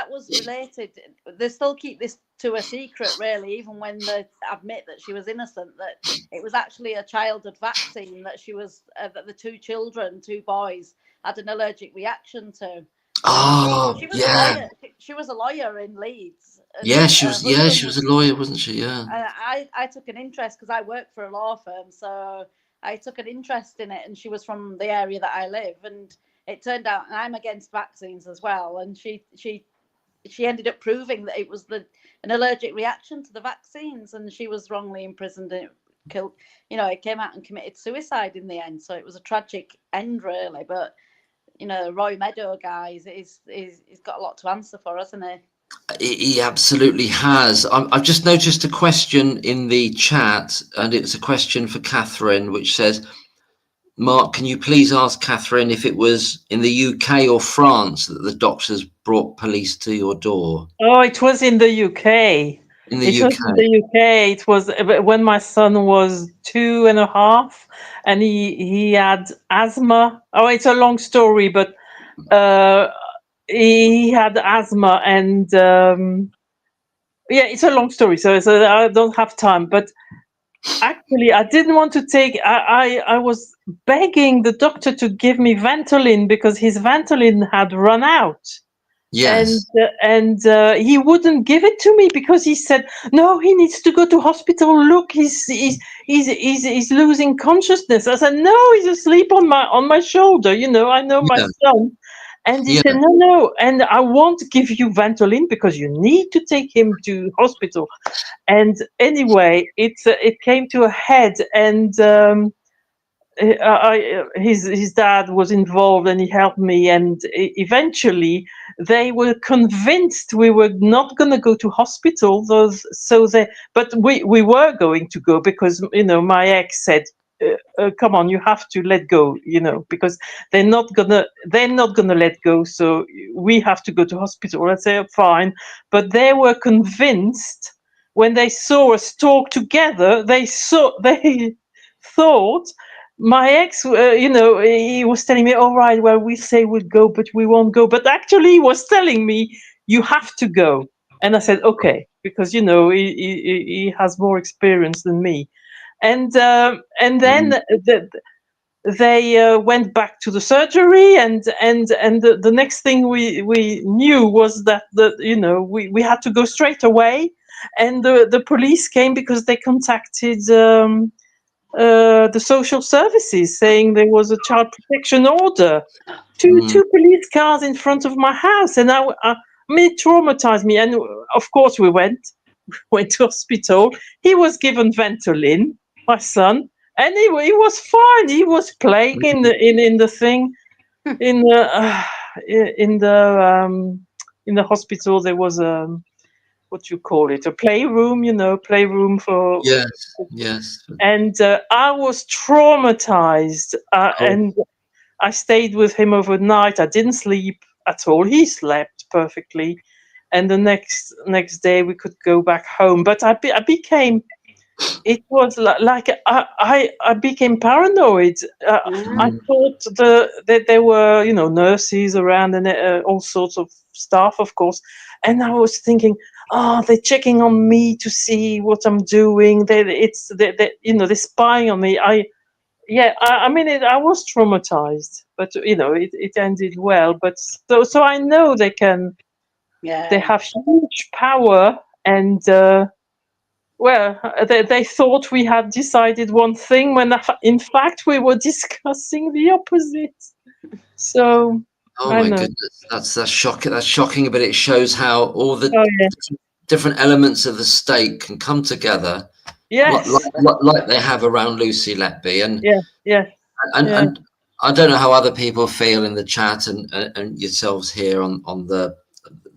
related. They still keep this to a secret, really, even when they admit that she was innocent. That it was actually a childhood vaccine that she was that the 2 boys, had an allergic reaction to. She was a lawyer. She was a lawyer in Leeds. She was. She was a lawyer, wasn't she? Yeah. I took an interest because I work for a law firm, so I took an interest in it, and she was from the area that I live, and it turned out, and I'm against vaccines as well, and she ended up proving that it was an allergic reaction to the vaccines, and she was wrongly imprisoned and killed. It came out and committed suicide in the end, so it was a tragic end, really. But Roy Meadow guy, he's got a lot to answer for, hasn't he? He absolutely has. I've just noticed a question in the chat, and it's a question for Catherine, which says, Mark, can you please ask Catherine if it was in the UK or France that the doctors brought police to your door? Oh, it was in the UK. In the UK. Was in the UK. It was when my son was 2.5, and he had asthma. Oh, it's a long story, but he had asthma, and it's a long story. So I don't have time, but. Actually, I didn't want to take. I was begging the doctor to give me Ventolin because his Ventolin had run out. Yes. And he wouldn't give it to me because he said, no, he needs to go to hospital. Look, he's losing consciousness. I said, no, he's asleep on my shoulder. I know my son. And he said, no, and I won't give you Ventolin because you need to take him to hospital. And anyway, it came to a head, and his dad was involved, and he helped me. And eventually, they were convinced we were not going to go to hospital. But we were going to go because my ex said, come on, you have to let go, because they're not gonna let go, so we have to go to hospital. I say, fine. But they were convinced when they saw us talk together. They thought my ex, he was telling me, all right, well, we say we'll go, but we won't go. But actually he was telling me, you have to go. And I said, okay, because he has more experience than me. And then they went back to the surgery, and the next thing we knew was that we had to go straight away, and the police came because they contacted the social services saying there was a child protection order. Two police cars in front of my house, and it traumatized me. And of course we went to hospital. He was given Ventolin, my son, and he was fine. He was playing in the thing in the hospital. There was what you call it, a playroom for yes. And I was traumatized, and I stayed with him overnight. I didn't sleep at all. He slept perfectly, and the next day we could go back home. But I became it was like I became paranoid. I Mm. thought that there were, you know, nurses around and all sorts of staff, of course, and I was thinking, oh, they're checking on me to see what I'm doing. They you know, they're spying on me. I mean, I was traumatized, but you know, it ended well. But so I know they Yeah. have huge power, and well, they thought we had decided one thing when in fact we were discussing the opposite. So Oh I my know. goodness, that's shocking. That's shocking, but it shows how all the Oh yeah. different elements of the state can come together, Yes. like they have around Lucy Letby, Yeah. Yeah. Yeah. and I don't know how other people feel in the chat and yourselves here on the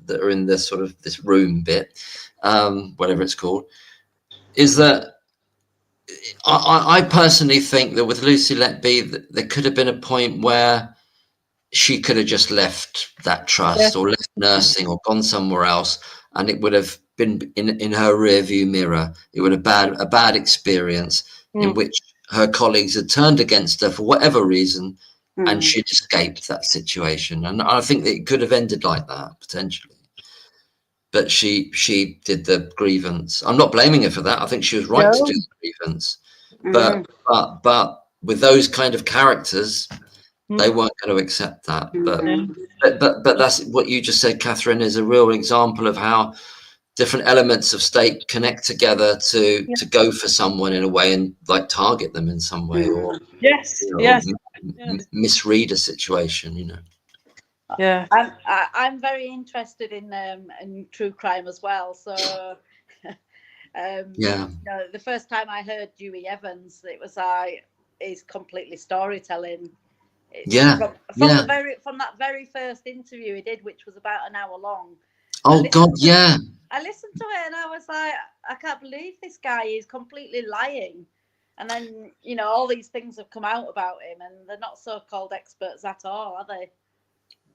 that are in this sort of this room bit, whatever it's called, is that I personally think that with Lucy Letby, there could have been a point where she could have just left that Yeah. trust or left nursing or gone somewhere else, and it would have been in her rear view mirror. It would have been a bad experience in which her colleagues had turned against her for whatever reason, and she'd escaped that situation. And I think that it could have ended like that potentially. But she did the grievance. I'm not blaming her for that. I think she was right to No. do the grievance. But with those kind of characters, they weren't going to accept that. But that's what you just said, Catherine, is a real example of how different elements of state connect together to go for someone in a way and like target them in some way, or Yes. you know, Yes. misread a situation. You know. Yeah. I'm very interested in true crime as well. So, Yeah. you know, the first time I heard Dewey Evans, it was is completely storytelling. Yeah. From that very first interview he did, which was about an hour long. Oh God, yeah. I listened to it and I was like, I can't believe this guy is completely lying. And then, you know, all these things have come out about him, and they're not so-called experts at all, are they?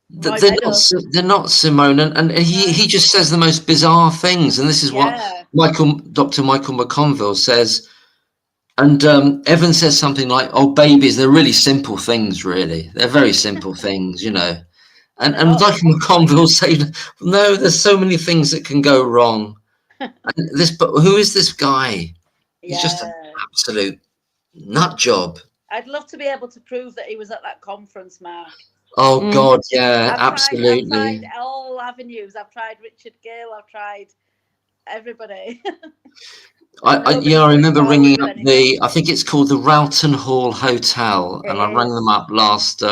They're not Simone, and he just says the most bizarre things, and this is what Dr. Michael McConville says. And Evan says something like, "Oh, babies, they're really simple things. Really, they're very simple things, you know." And Dr. McConville saying, "No, there's so many things that can go wrong." And but who is this guy? He's just an absolute nut job. I'd love to be able to prove that he was at that conference, Mark. Oh God, yeah, absolutely. I've tried all avenues. I've tried Richard Gill. I've tried everybody. I remember ringing up I think it's called the Rowton Hall Hotel, and I rang them up last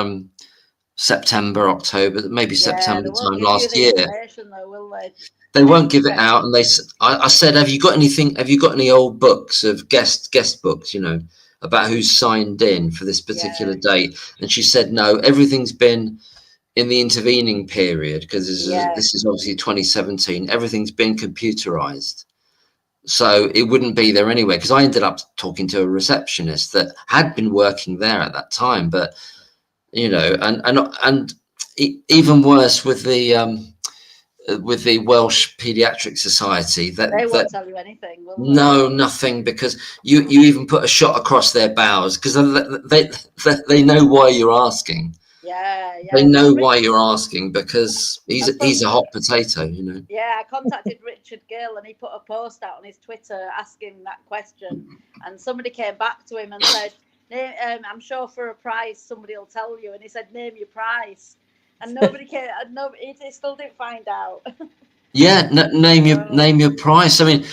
September, October, maybe September time last year. Though, will they? They won't give it out, and I said, "Have you got anything? Have you got any old books of guest books, you know, about who's signed in for this particular date?" And she said, "No, everything's been in the intervening period because this is obviously 2017. Everything's been computerized." So it wouldn't be there anyway, because I ended up talking to a receptionist that had been working there at that time. But you know, and even worse with the Welsh Paediatric Society, that they won't tell you anything. Will they? No, nothing, because you even put a shot across their bows because they know why you're asking. Yeah. They know why you're asking because he's a hot potato, you know. Yeah, I contacted Richard Gill and he put a post out on his Twitter asking that question, and somebody came back to him and said, "I'm sure for a price somebody will tell you," and he said, "Name your price," and nobody came. He still didn't find out. Yeah, name your price. I mean,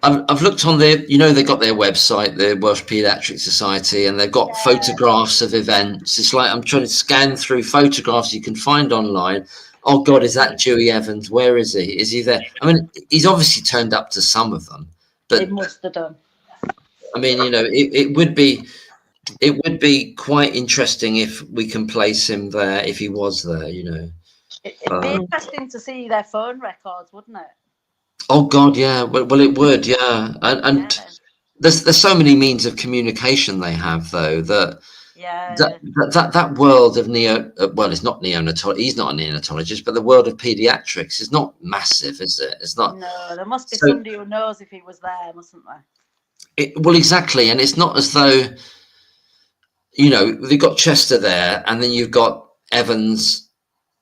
I've looked on their, you know, they've got their website, the Welsh Paediatric Society, and they've got photographs of events. It's like I'm trying to scan through photographs you can find online. Oh God, is that Dewey Evans? Where is he? Is he there? I mean, he's obviously turned up to some of them, but he must have done. I mean, you know, it would be quite interesting if we can place him there, if he was there, you know. It'd be interesting to see their phone records, wouldn't it? Oh God, yeah. Well, it would, yeah. And there's so many means of communication they have, though, that that world of it's not neonatology. He's not a neonatologist, but the world of pediatrics is not massive, is it? It's not. No, there must be somebody who knows if he was there, mustn't there? Well, exactly, and it's not as though, you know, they've got Chester there, and then you've got Evans,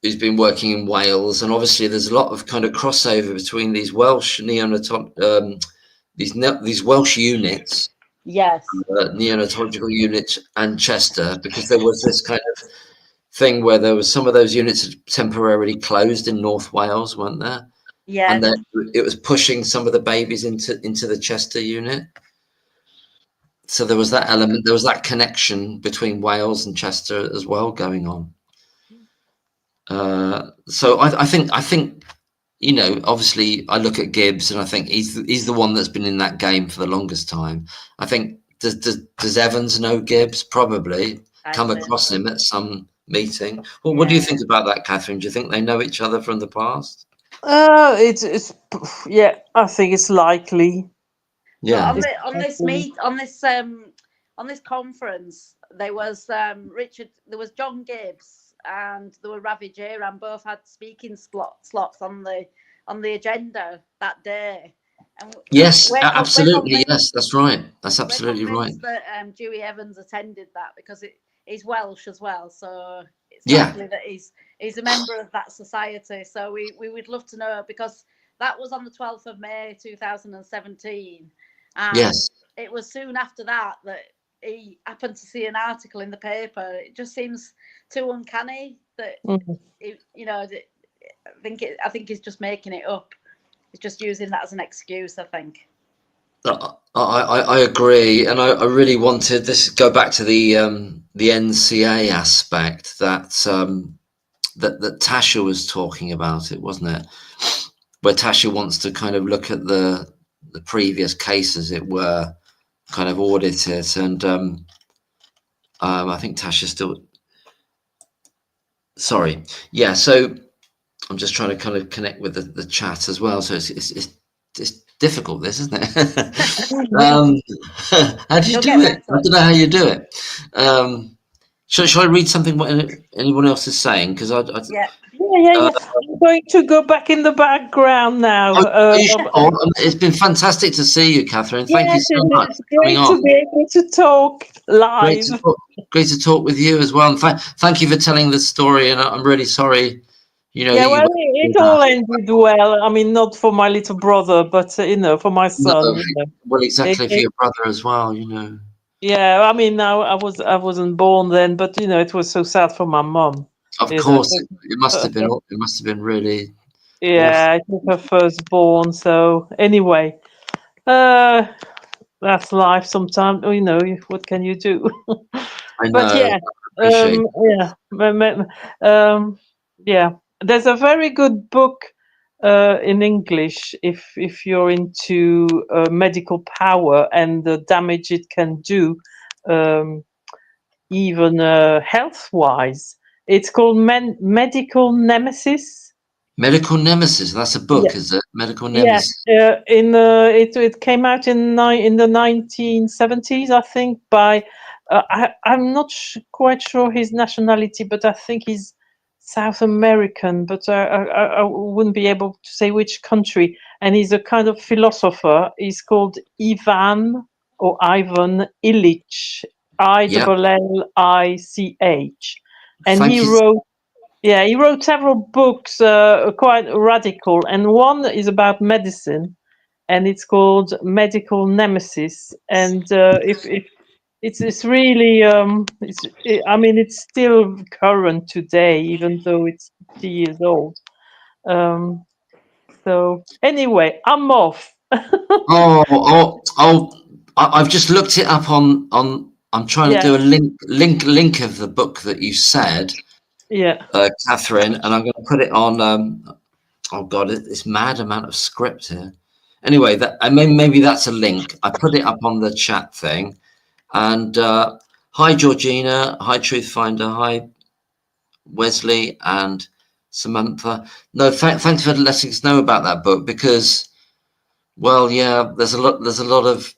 who's been working in Wales, and obviously there's a lot of kind of crossover between these Welsh these Welsh units, Yes. neonatological units, and Chester, because there was this kind of thing where there was some of those units had temporarily closed in North Wales, weren't there? Yeah. And then it was pushing some of the babies into the Chester unit. So there was that element, there was that connection between Wales and Chester as well going on. So I think, you know, obviously I look at Gibbs and I think he's the one that's been in that game for the longest time. I think does Evans know Gibbs? Probably come across him at some meeting. Well, what do you think about that, Catherine? Do you think they know each other from the past? It's yeah, I think it's likely. Yeah. So on this conference, there was Richard, there was John Gibbs, and there were Ravi Jairam. Both had speaking slots on the agenda that day. And yes, absolutely. Yes, that's right. That's absolutely right. That Dewey Evans attended that because he's Welsh as well, so it's Yeah. likely that he's a member of that society. So we would love to know, because that was on the 12th of May 2017, and Yes. it was soon after that he happened to see an article in the paper. It just seems too uncanny that you know, I think he's just making it up. He's just using that as an excuse, I think. I agree, and I really wanted this go back to the NCA aspect that that Tasha was talking about, it wasn't it, where Tasha wants to kind of look at the previous cases, it were kind of audited, and I think Tasha still. Sorry, yeah. So I'm just trying to kind of connect with the chat as well. So it's difficult, this, isn't it? How do you do it? I don't know how you do it. Shall I read something what anyone else is saying? Because yeah. I'm going to go back in the background now. It's been fantastic to see you, Catherine. Thank you so much. It's great to be able to talk live. Great to talk with you as well. And thank you for telling the story. And I'm really sorry. You know, it all ended well. I mean, not for my little brother, but you know, for my son. No, well, exactly, for your brother as well. You know. Yeah, I mean, now I wasn't born then, but you know, it was so sad for my mum. Of course, it must have been. It must have been really. Yeah, it was her firstborn. So anyway, that's life. Sometimes, you know, what can you do? I know. But yeah. There's a very good book in English if you're into medical power and the damage it can do, even health-wise. It's called Medical Nemesis. Medical Nemesis. That's a book, is it? Medical Nemesis. Yeah. It came out in the 1970s, I think. By I'm not quite sure his nationality, but I think he's South American. But I wouldn't be able to say which country. And he's a kind of philosopher. He's called Ivan Illich. Illich. And he wrote several books, quite radical, and one is about medicine, and it's called Medical Nemesis. And if it's really, I mean, it's still current today, even though it's 50 years old. So anyway, I'm off. I've just looked it up on. I'm trying to do a link of the book that you said. Yeah, Catherine, and I'm going to put it on. Oh God, this mad amount of script here. Anyway, maybe that's a link. I put it up on the chat thing. And hi, Georgina. Hi, Truth Finder. Hi, Wesley and Samantha. No, thanks for letting us know about that book, because, well, yeah, there's a lot of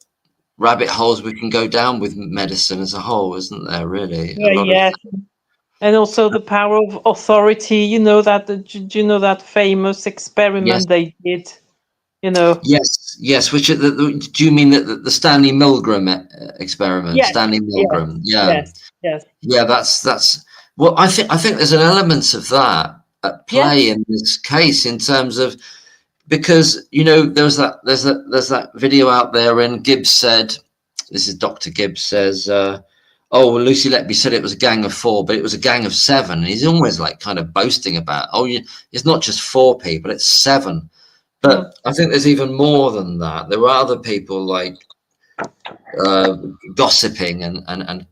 rabbit holes we can go down with medicine as a whole, isn't there? Really, and also the power of authority. You know that famous experiment they did. You know. Yes, Yes. Which do you mean the Stanley Milgram experiment? Yes, Stanley yes, Milgram. Yeah. yes, yes, Yeah. That's. Well, I think there's an element of that at yes. play in this case in terms of, because there's that video out there when Gibbs said, this is Dr. Gibbs says, oh, well, Lucy Letby said it was a gang of 4, but it was a gang of 7. And he's always like kind of boasting about, it's not just 4 people, it's 7. But I think there's even more than that. There are other people like gossiping and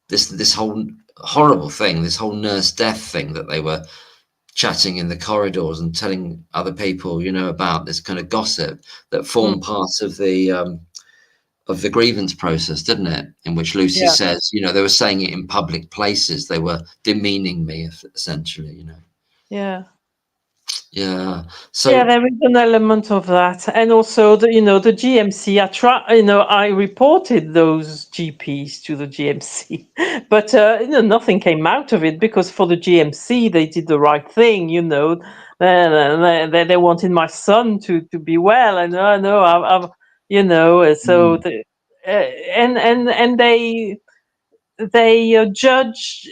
this whole horrible thing, this whole nurse death thing that they were chatting in the corridors and telling other people, about this kind of gossip that formed part of the grievance process, didn't it? In which Lucy Yeah. says, they were saying it in public places. They were demeaning me, essentially, Yeah. Yeah. So Yeah, there is an element of that, and also the GMC. I reported those GPs to the GMC, but nothing came out of it, because for the GMC they did the right thing. They wanted my son to be well, and I've so and they judge.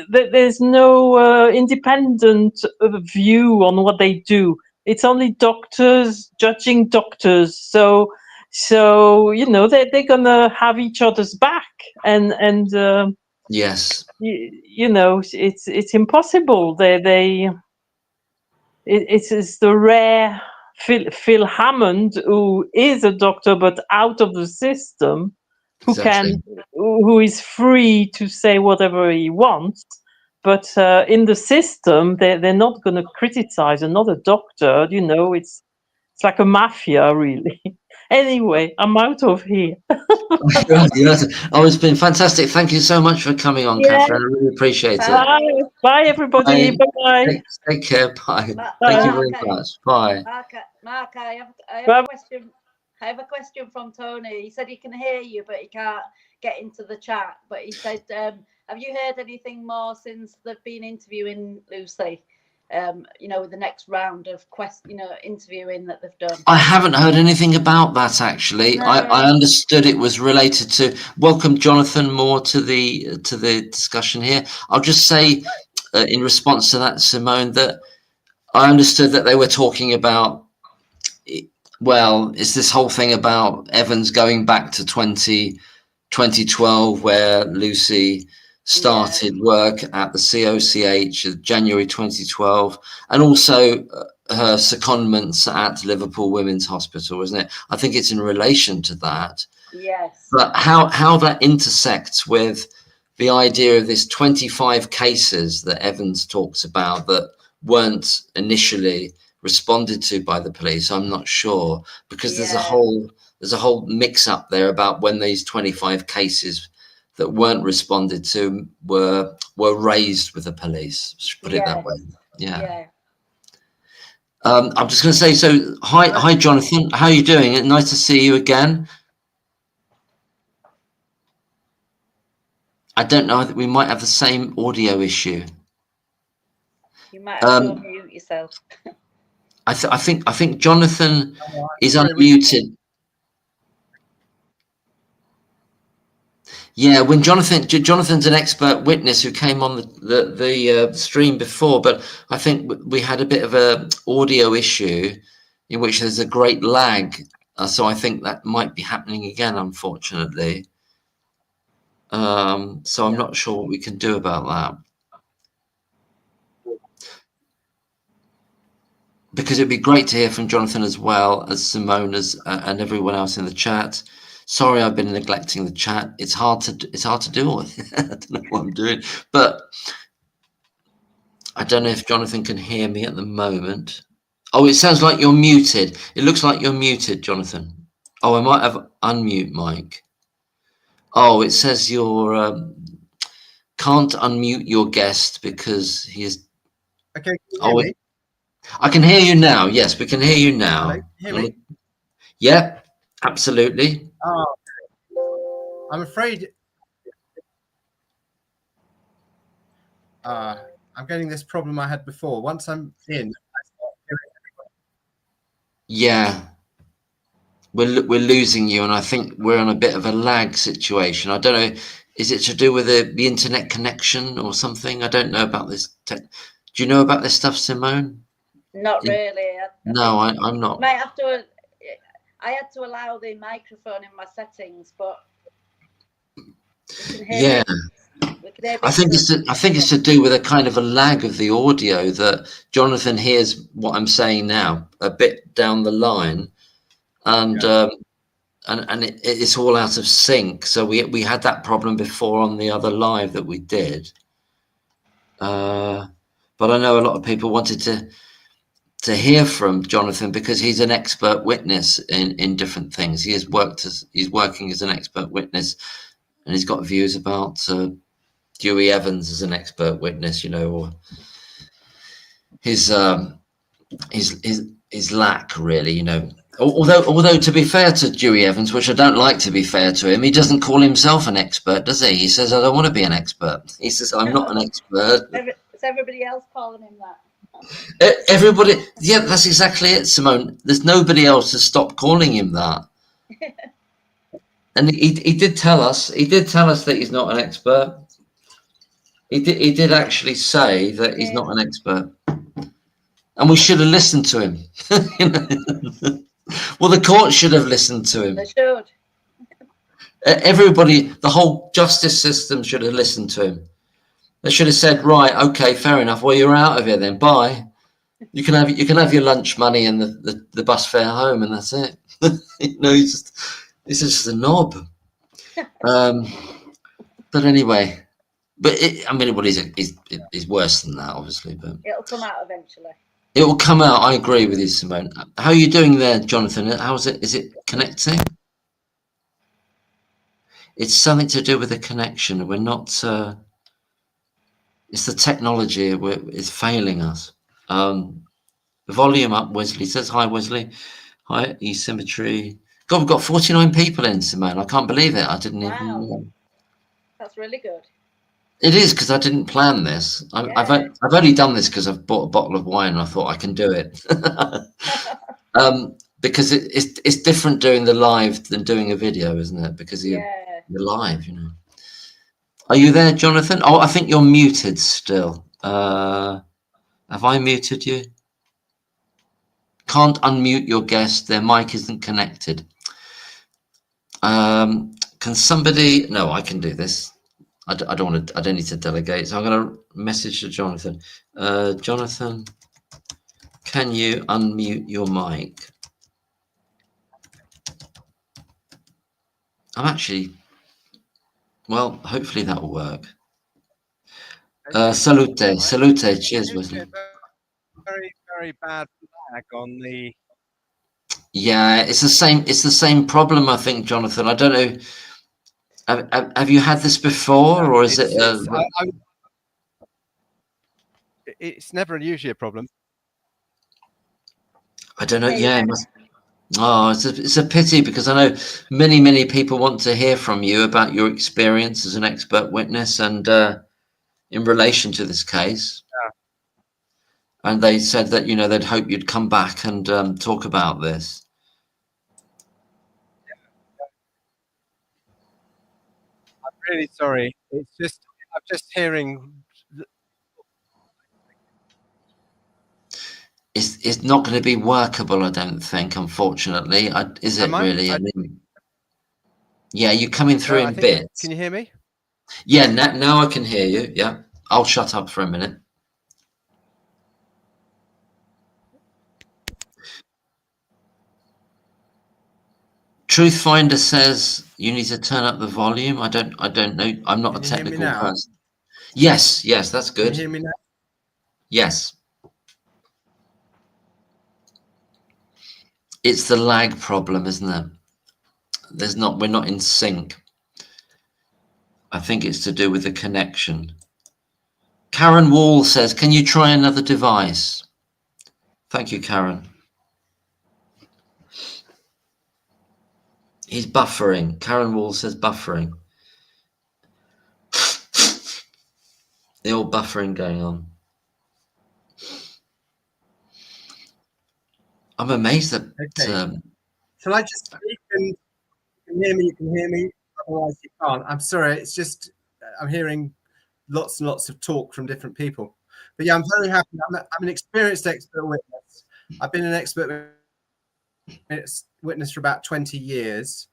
There's no independent view on what they do. It's only doctors judging doctors. So they're gonna have each other's back, and yes, it's impossible. It is the rare Phil Hammond, who is a doctor but out of the system, exactly. who is free to say whatever he wants, but in the system they're not going to criticize another doctor. It's like a mafia, really. Anyway, I'm out of here. Yes. Oh, it's been fantastic. Thank you so much for coming on, Yeah. Catherine. I really appreciate it. Bye everybody. Bye. Bye. Take care. Bye. Thank you Bye. very much. Bye. Mark, I have Bye. a question. I have a question from Tony. He said he can hear you, but he can't get into the chat. But he said, have you heard anything more since they've been interviewing Lucy? With the next round of interviewing that they've done. I haven't heard anything about that, actually. No. I understood it was related to, welcome Jonathan Moore to the discussion here. I'll just say in response to that, Simone, that I understood that they were talking about, well, it's this whole thing about Evans going back to 2012, where Lucy started work at the COCH, January 2012, and also her secondments at Liverpool Women's Hospital, isn't it? I think it's in relation to that. Yes. But how that intersects with the idea of this 25 cases that Evans talks about that weren't initially responded to by the police, I'm not sure, because there's a whole mix up there about when these 25 cases that weren't responded to were raised with the police. Put it that way. Yeah. I'm just going to say, so hi Jonathan, how are you doing? Nice to see you again. I don't know, I think we might have the same audio issue. You might have to mute yourself. I think Jonathan is unmuted. Yeah, when Jonathan's an expert witness who came on the stream before, but I think we had a bit of a audio issue in which there's a great lag. So I think that might be happening again, unfortunately. So I'm not sure what we can do about that. Because it'd be great to hear from Jonathan as well as Simone and everyone else in the chat. Sorry, I've been neglecting the chat. It's hard to do all. I don't know what I'm doing, but I don't know if Jonathan can hear me at the moment. Oh, it sounds like you're muted. It looks like you're muted, Jonathan. Oh, I might have unmute Mike. Oh, it says you're can't unmute your guest because he is. Okay. Can you hear me? I can hear you now. Yes, we can hear you now. Hello? Can you hear me? Yep, absolutely. Oh, I'm afraid I'm getting this problem I had before. Once I'm in, I start hearing everybody. Yeah. we're losing you, and I think we're on a bit of a lag situation. I don't know. Is it to do with the internet connection or something? I don't know about this. Do you know about this stuff, Simone? Not really. No, I'm not. Might have to. I had to allow the microphone in my settings, but yeah. I think it's to do with a kind of a lag of the audio that Jonathan hears what I'm saying now a bit down the line, and it's all out of sync. So we had that problem before on the other live that we did, but I know a lot of people wanted to hear from Jonathan because he's an expert witness in different things. He's working as an expert witness, and he's got views about Dewey Evans as an expert witness, or his lack, really, Although to be fair to Dewey Evans, which I don't like to be fair to him, he doesn't call himself an expert, does he? He says, I don't want to be an expert. He says, I'm not an expert. Is everybody else calling him that? Everybody, yeah, that's exactly it, Simone. There's nobody else to stop calling him that. And he did tell us that he's not an expert. He did actually say that he's not an expert, and we should have listened to him. Well, the court should have listened to him. They should. Everybody, the whole justice system should have listened to him. They should have said, right, okay, fair enough. Well, you're out of here then. Bye. You can have your lunch money and the bus fare home, and that's it. He's just a knob. But anyway, he's worse than that, obviously. But it'll come out eventually. It will come out. I agree with you, Simone. How are you doing there, Jonathan? How's it? Is it connecting? It's something to do with the connection. We're not. It's the technology. It's failing us. Volume up, Wesley says. Hi, Wesley. Hi, asymmetry. God, we've got 49 people in, Simone. I can't believe it. I didn't even know. That's really good. It is, because I didn't plan this. I've only done this because I've bought a bottle of wine and I thought I can do it. Because it's different doing the live than doing a video, isn't it? Because you're live, Are you there, Jonathan? Oh, I think you're muted still. Have I muted you? Can't unmute your guest. Their mic isn't connected. Can somebody? No, I can do this. I don't want to. I don't need to delegate. So I'm going to message to Jonathan. Jonathan, can you unmute your mic? I'm actually. Well, hopefully that will work. Salute. Cheers, Wesley. Very, very bad lag on the. Yeah, it's the same. It's the same problem, I think, Jonathan. I don't know. Have you had this before, or is it? It's never usually a problem. I don't know. Yeah, it must. Oh, it's a pity, because I know many people want to hear from you about your experience as an expert witness and in relation to this case. Yeah. And they said that they'd hope you'd come back and talk about this. I'm really sorry. It's just I'm just hearing. It's not going to be workable, I don't think, unfortunately. Is it really? Yeah, you're coming through in bits. Can you hear me? Yeah, now I can hear you. Yeah, I'll shut up for a minute. Truth Finder says you need to turn up the volume. I don't know. I'm not a technical person. Yes, that's good. Can you hear me now? Yes. It's the lag problem, isn't it? We're not in sync. I think it's to do with the connection. Karen Wall says, can you try another device? Thank you, Karen. He's buffering. Karen Wall says buffering. The old buffering going on. I'm amazed that Shall I just speak and you can hear me? You can hear me. Otherwise, you can't. I'm sorry. It's just I'm hearing lots and lots of talk from different people. But yeah, I'm very happy. I'm an experienced expert witness. I've been an expert witness for about 20 years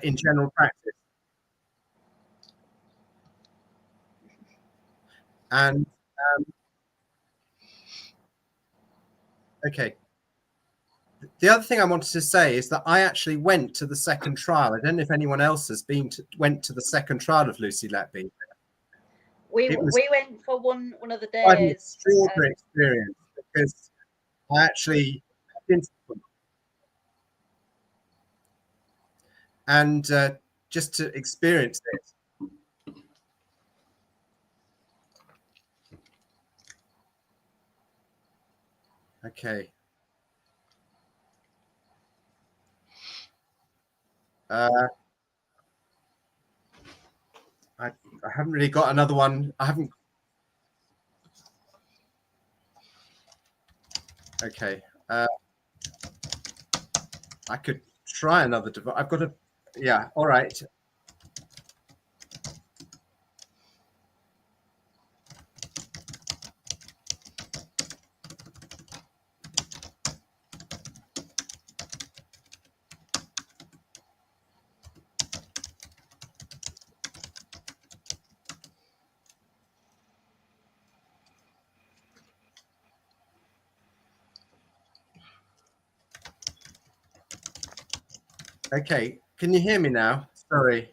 in general practice. And okay. The other thing I wanted to say is that I actually went to the second trial. I don't know if anyone else has went to the second trial of Lucy Letby. We went for one of the Quite an days. extraordinary experience because I actually been and just to experience it. Okay. I haven't really got another one. I haven't. Okay. I could try another device. I've got a. Yeah. All right. Okay. Can you hear me now? Sorry.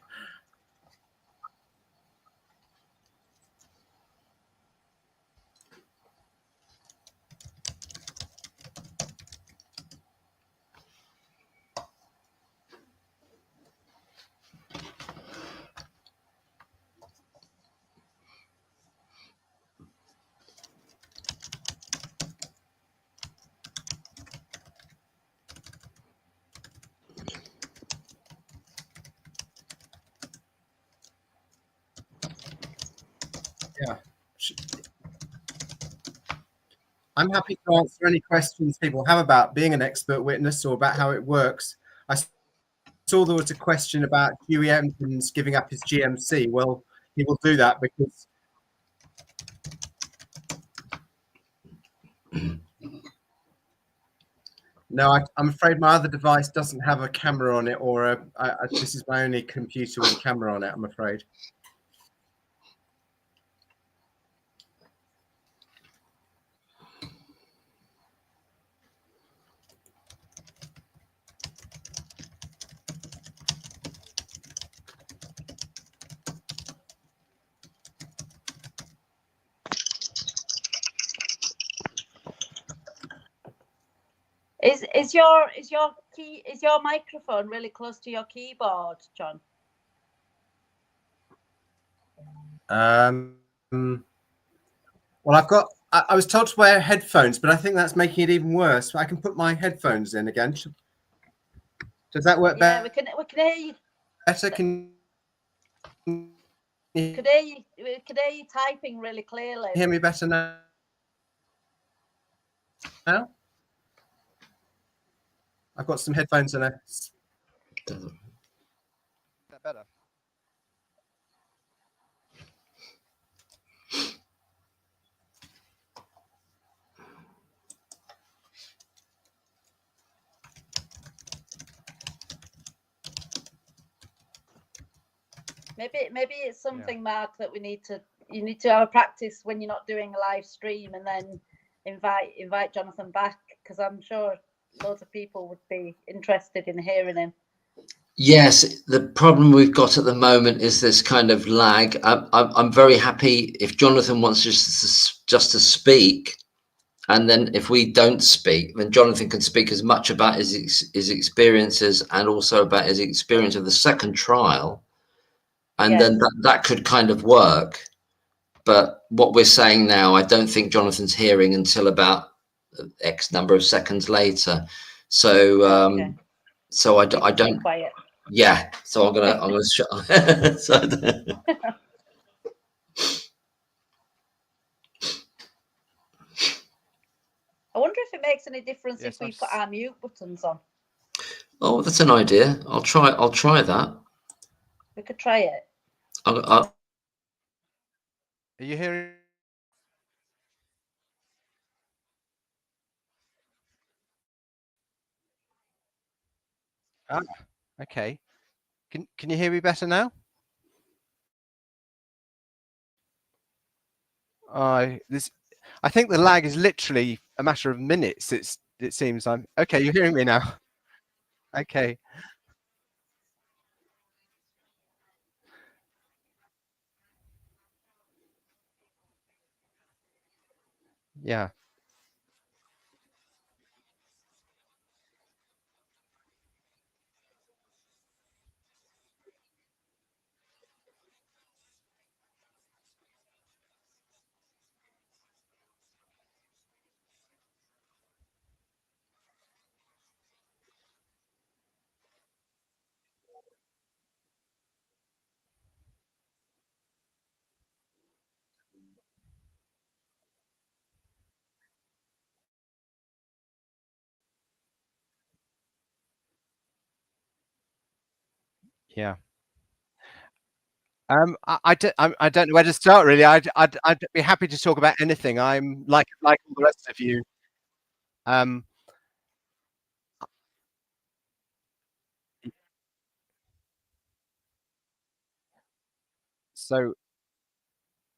Yeah. I'm happy to answer any questions people have about being an expert witness or about how it works. I saw there was a question about Huey Evans giving up his GMC. Well, he will do that because no, I'm afraid my other device doesn't have a camera on it, or this is my only computer with a camera on it, I'm afraid. Is your microphone really close to your keyboard, John? Well, I was told to wear headphones, but I think that's making it even worse. I can put my headphones in again. Does that work better? Yeah, we can hear you. Better? We could hear you typing really clearly. Hear me better now? Now? I've got some headphones in there. That better. Maybe it's something, Mark, that you need to have a practice when you're not doing a live stream, and then invite Jonathan back, because I'm sure loads of people would be interested in hearing him. Yes, the problem we've got at the moment is this kind of lag. I'm very happy if Jonathan wants just to speak, and then if we don't speak, then Jonathan can speak as much about his experiences and also about his experience of the second trial, and then that could kind of work. But what we're saying now, I don't think Jonathan's hearing until about X number of seconds later. So so I don't. Quiet. Yeah, so I'm gonna shut. So, I wonder if it makes any difference Yes, if we put our mute buttons on. Oh, that's an idea. I'll try that. We could try it. Are you hearing? Ah, okay. Can you hear me better now? I think the lag is literally a matter of minutes. It seems I'm okay. You're hearing me now. Okay. Yeah. Yeah. I don't know where to start really. I'd be happy to talk about anything. I'm like all the rest of you. Um, so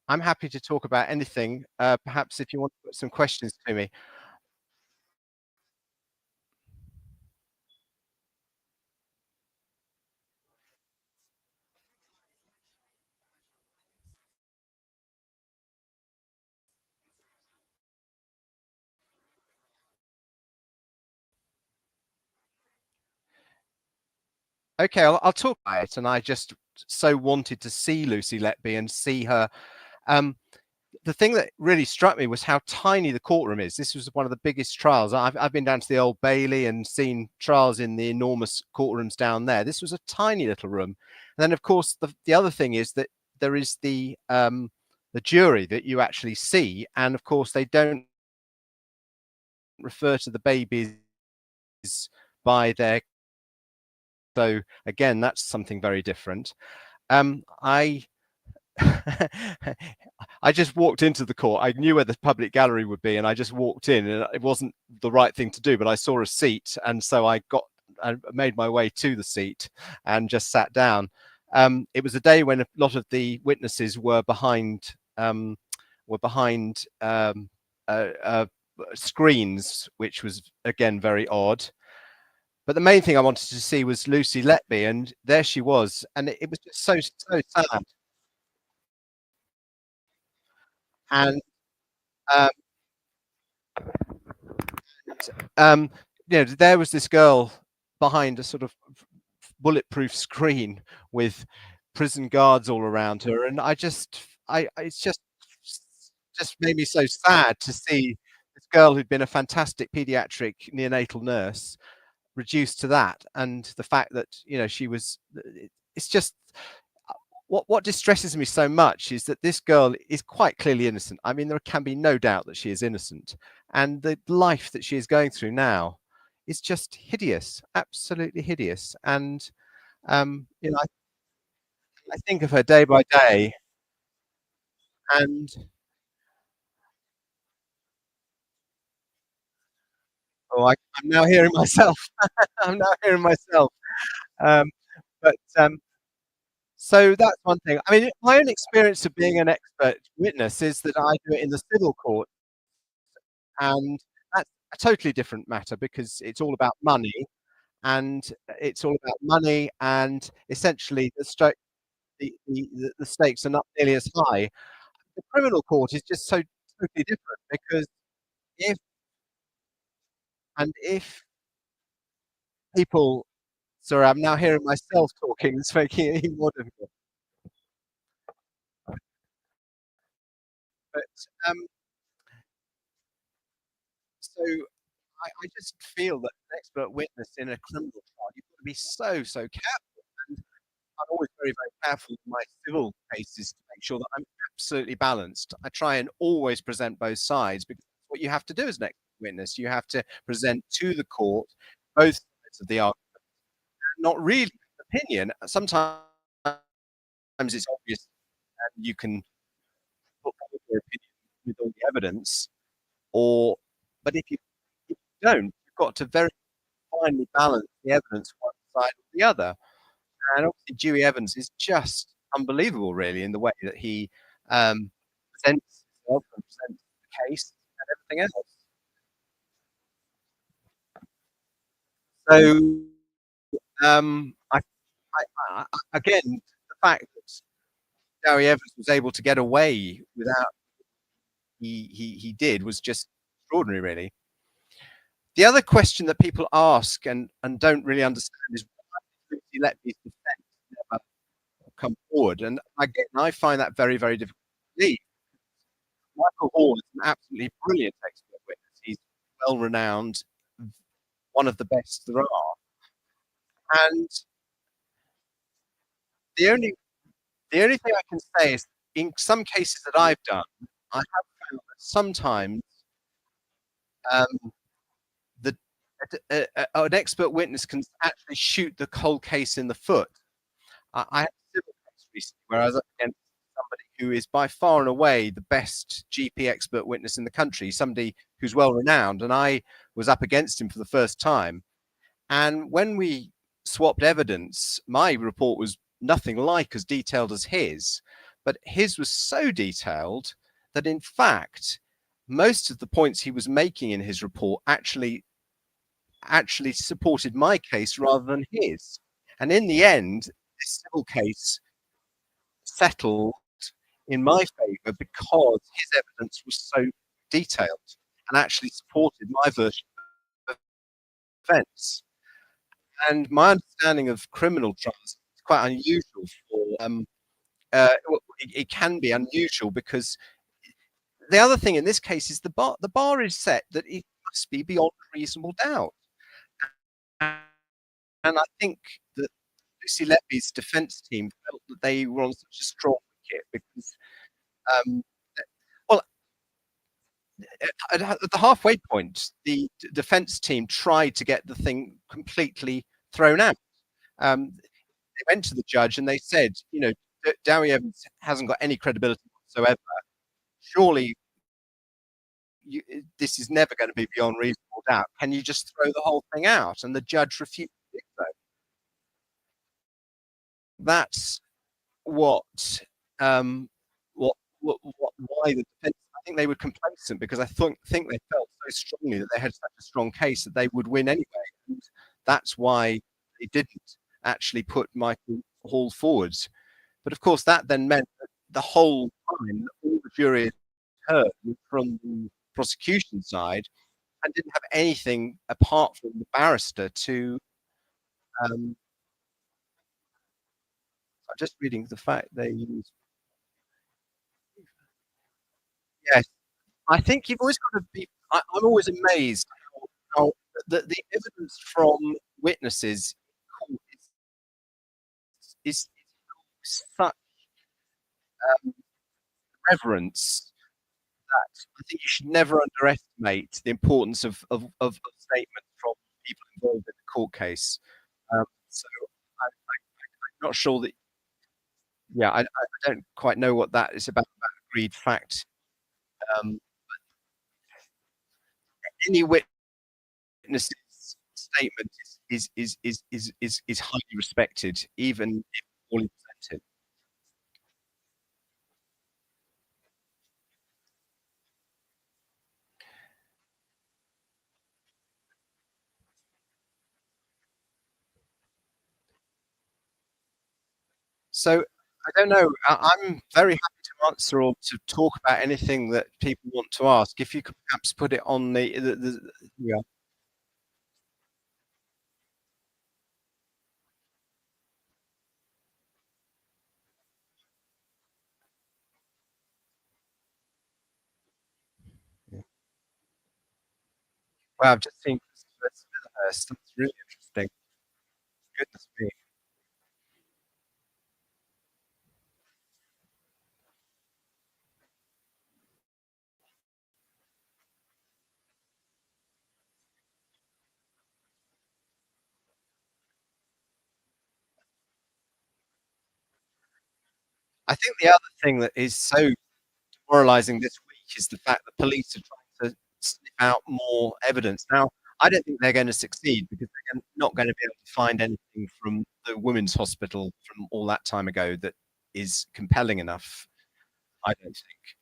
I'm happy to talk about anything. Perhaps if you want to put some questions to me. Okay, I'll talk about it. And I just so wanted to see Lucy Letby and see her. Um, the thing that really struck me was how tiny the courtroom is. This was one of the biggest trials. I've been down to the Old Bailey and seen trials in the enormous courtrooms down there. This was a tiny little room. And then, of course, the other thing is that there is the jury that you actually see, and of course, they don't refer to the babies by their. So again, that's something very different. I I just walked into the court. I knew where the public gallery would be, and I just walked in. And it wasn't the right thing to do, but I saw a seat, and so I made my way to the seat and just sat down. It was a day when a lot of the witnesses were behind were behind screens, which was again very odd. But the main thing I wanted to see was Lucy Letby, and there she was, and it was just so sad. And um, um, there was this girl behind a sort of bulletproof screen with prison guards all around her, and it's just made me so sad to see this girl who'd been a fantastic pediatric neonatal nurse reduced to that, and the fact that she was. It's just what distresses me so much is that this girl is quite clearly innocent. I mean, there can be no doubt that she is innocent, and the life that she is going through now is just hideous, absolutely hideous. And I think of her day by day, and I'm now hearing myself. I'm now hearing myself. Um, but So that's one thing. I mean, my own experience of being an expert witness is that I do it in the civil court, and that's a totally different matter because it's all about money, and essentially the stakes are not nearly as high. The criminal court is just so totally different because if if people, sorry, I'm now hearing myself talking, it's making it even more difficult. But um, so I just feel that an expert witness in a criminal trial, you've got to be so careful. And I'm always very careful in my civil cases to make sure that I'm absolutely balanced. I try and always present both sides because that's what you have to do as an expert witness. You have to present to the court both sides of the argument. not really an opinion. Sometimes it's obvious, and you can put forward your opinion with all the evidence, but if you don't, you've got to very finely balance the evidence one side or the other. And obviously, Dewey Evans is just unbelievable, really, in the way that he presents himself and presents the case and everything else. So, again, the fact that Dewey Evans was able to get away without he did was just extraordinary, really. The other question that people ask and don't really understand is why did Lucy Letby's defence never come forward? And again, I find that very, very difficult to believe. Michael Hall is an absolutely brilliant expert witness. He's well renowned, one of the best there are. And the only thing I can say is in some cases that I've done, I have found that sometimes the an expert witness can actually shoot the whole case in the foot. I had a civil case recently where I was up against somebody who is by far and away the best GP expert witness in the country, somebody who's well renowned, and I was up against him for the first time. And when we swapped evidence, my report was nothing like as detailed as his, but his was so detailed that in fact, most of the points he was making in his report actually supported my case rather than his. And in the end, this civil case settled in my favour because his evidence was so detailed and actually supported my version of events. And my understanding of criminal trials is quite unusual it can be unusual because the other thing in this case is the bar is set that it must be beyond reasonable doubt. And I think that Lucy Letby's defence team felt that they were on such a strong wicket because, well, at the halfway point, the defence team tried to get the thing completely thrown out. They went to the judge and they said, Dowie Evans hasn't got any credibility whatsoever. Surely this is never going to be beyond reasonable doubt. Can you just throw the whole thing out? And the judge refused to do so. That's what why the defence. I think they were complacent because I think they felt so strongly that they had such a strong case that they would win anyway. And that's why they didn't actually put Michael Hall forwards. But of course, that then meant that the whole time, all the jury had heard from the prosecution side and didn't have anything apart from the barrister to. I'm just reading the fact they used. Yes, I think you've always got to be. I'm always amazed how the evidence from witnesses is such reverence that I think you should never underestimate the importance of statements from people involved in the court case. So I'm not sure that. Yeah, I don't quite know what that is about that agreed fact. Any witness's statement is highly respected, even if poorly presented. So I don't know. I'm very happy to answer or to talk about anything that people want to ask. If you could perhaps put it on the yeah. Wow, I've just seen Christopher Smithhurst. That's really interesting. Goodness me. I think the other thing that is so demoralizing this week is the fact that police are trying to sniff out more evidence. Now, I don't think they're going to succeed because they're not going to be able to find anything from the women's hospital from all that time ago that is compelling enough, I don't think.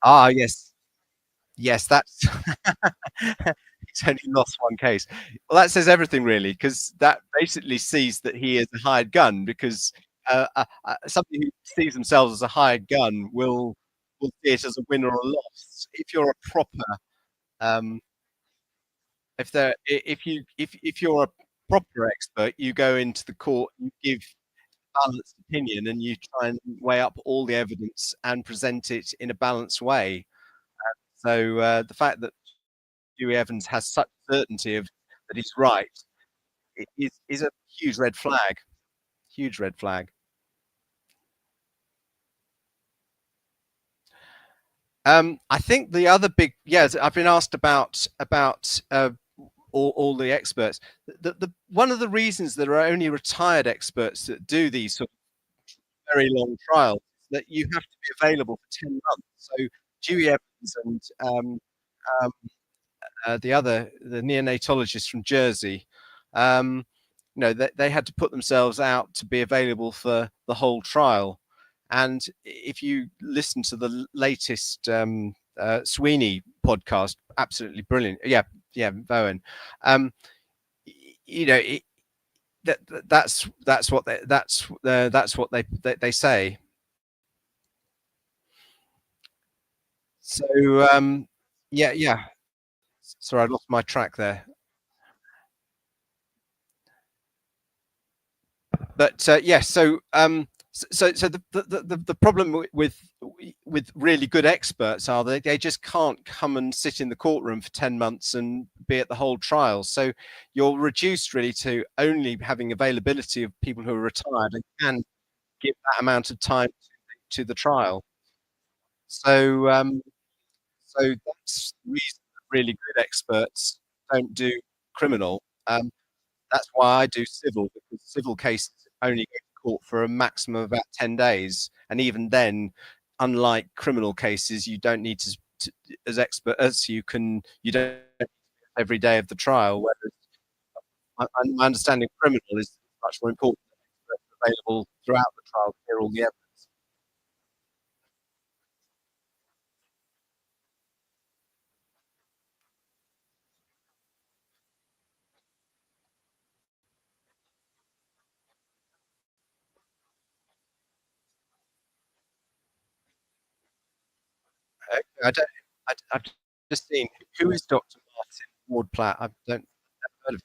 Ah, yes. Yes, that's he's only lost one case. Well, that says everything really, because that basically sees that he is a hired gun. Because somebody who sees themselves as a hired gun will see it as a win or a loss. If you're a proper, um, if you're a proper expert, you go into the court, you give balanced opinion, and you try and weigh up all the evidence and present it in a balanced way. So the fact that Dewey Evans has such certainty of that he's right is a huge red flag. Huge red flag. I think the other big, yes, I've been asked about all the experts. The one of the reasons there are only retired experts that do these sort of very long trials is that you have to be available for 10 months. So Dewey Evans and the neonatologist from Jersey, they had to put themselves out to be available for the whole trial. And if you listen to the latest Sweeney podcast, absolutely brilliant. Yeah, Bowen. That's what they say. So yeah. Sorry, I lost my track there. But yes, so the problem with really good experts are they just can't come and sit in the courtroom for 10 months and be at the whole trial. So you're reduced really to only having availability of people who are retired and can give that amount of time to the trial. So that's the reason that really good experts don't do criminal. That's why I do civil, because civil cases only go to court for a maximum of about 10 days. And even then, unlike criminal cases, you don't need to as expert as you don't every day of the trial. Whereas my understanding of criminal is much more important than experts available throughout the trial to hear all the evidence. I don't. I've just seen who is Dr. Martin Ward Platt. I don't never heard of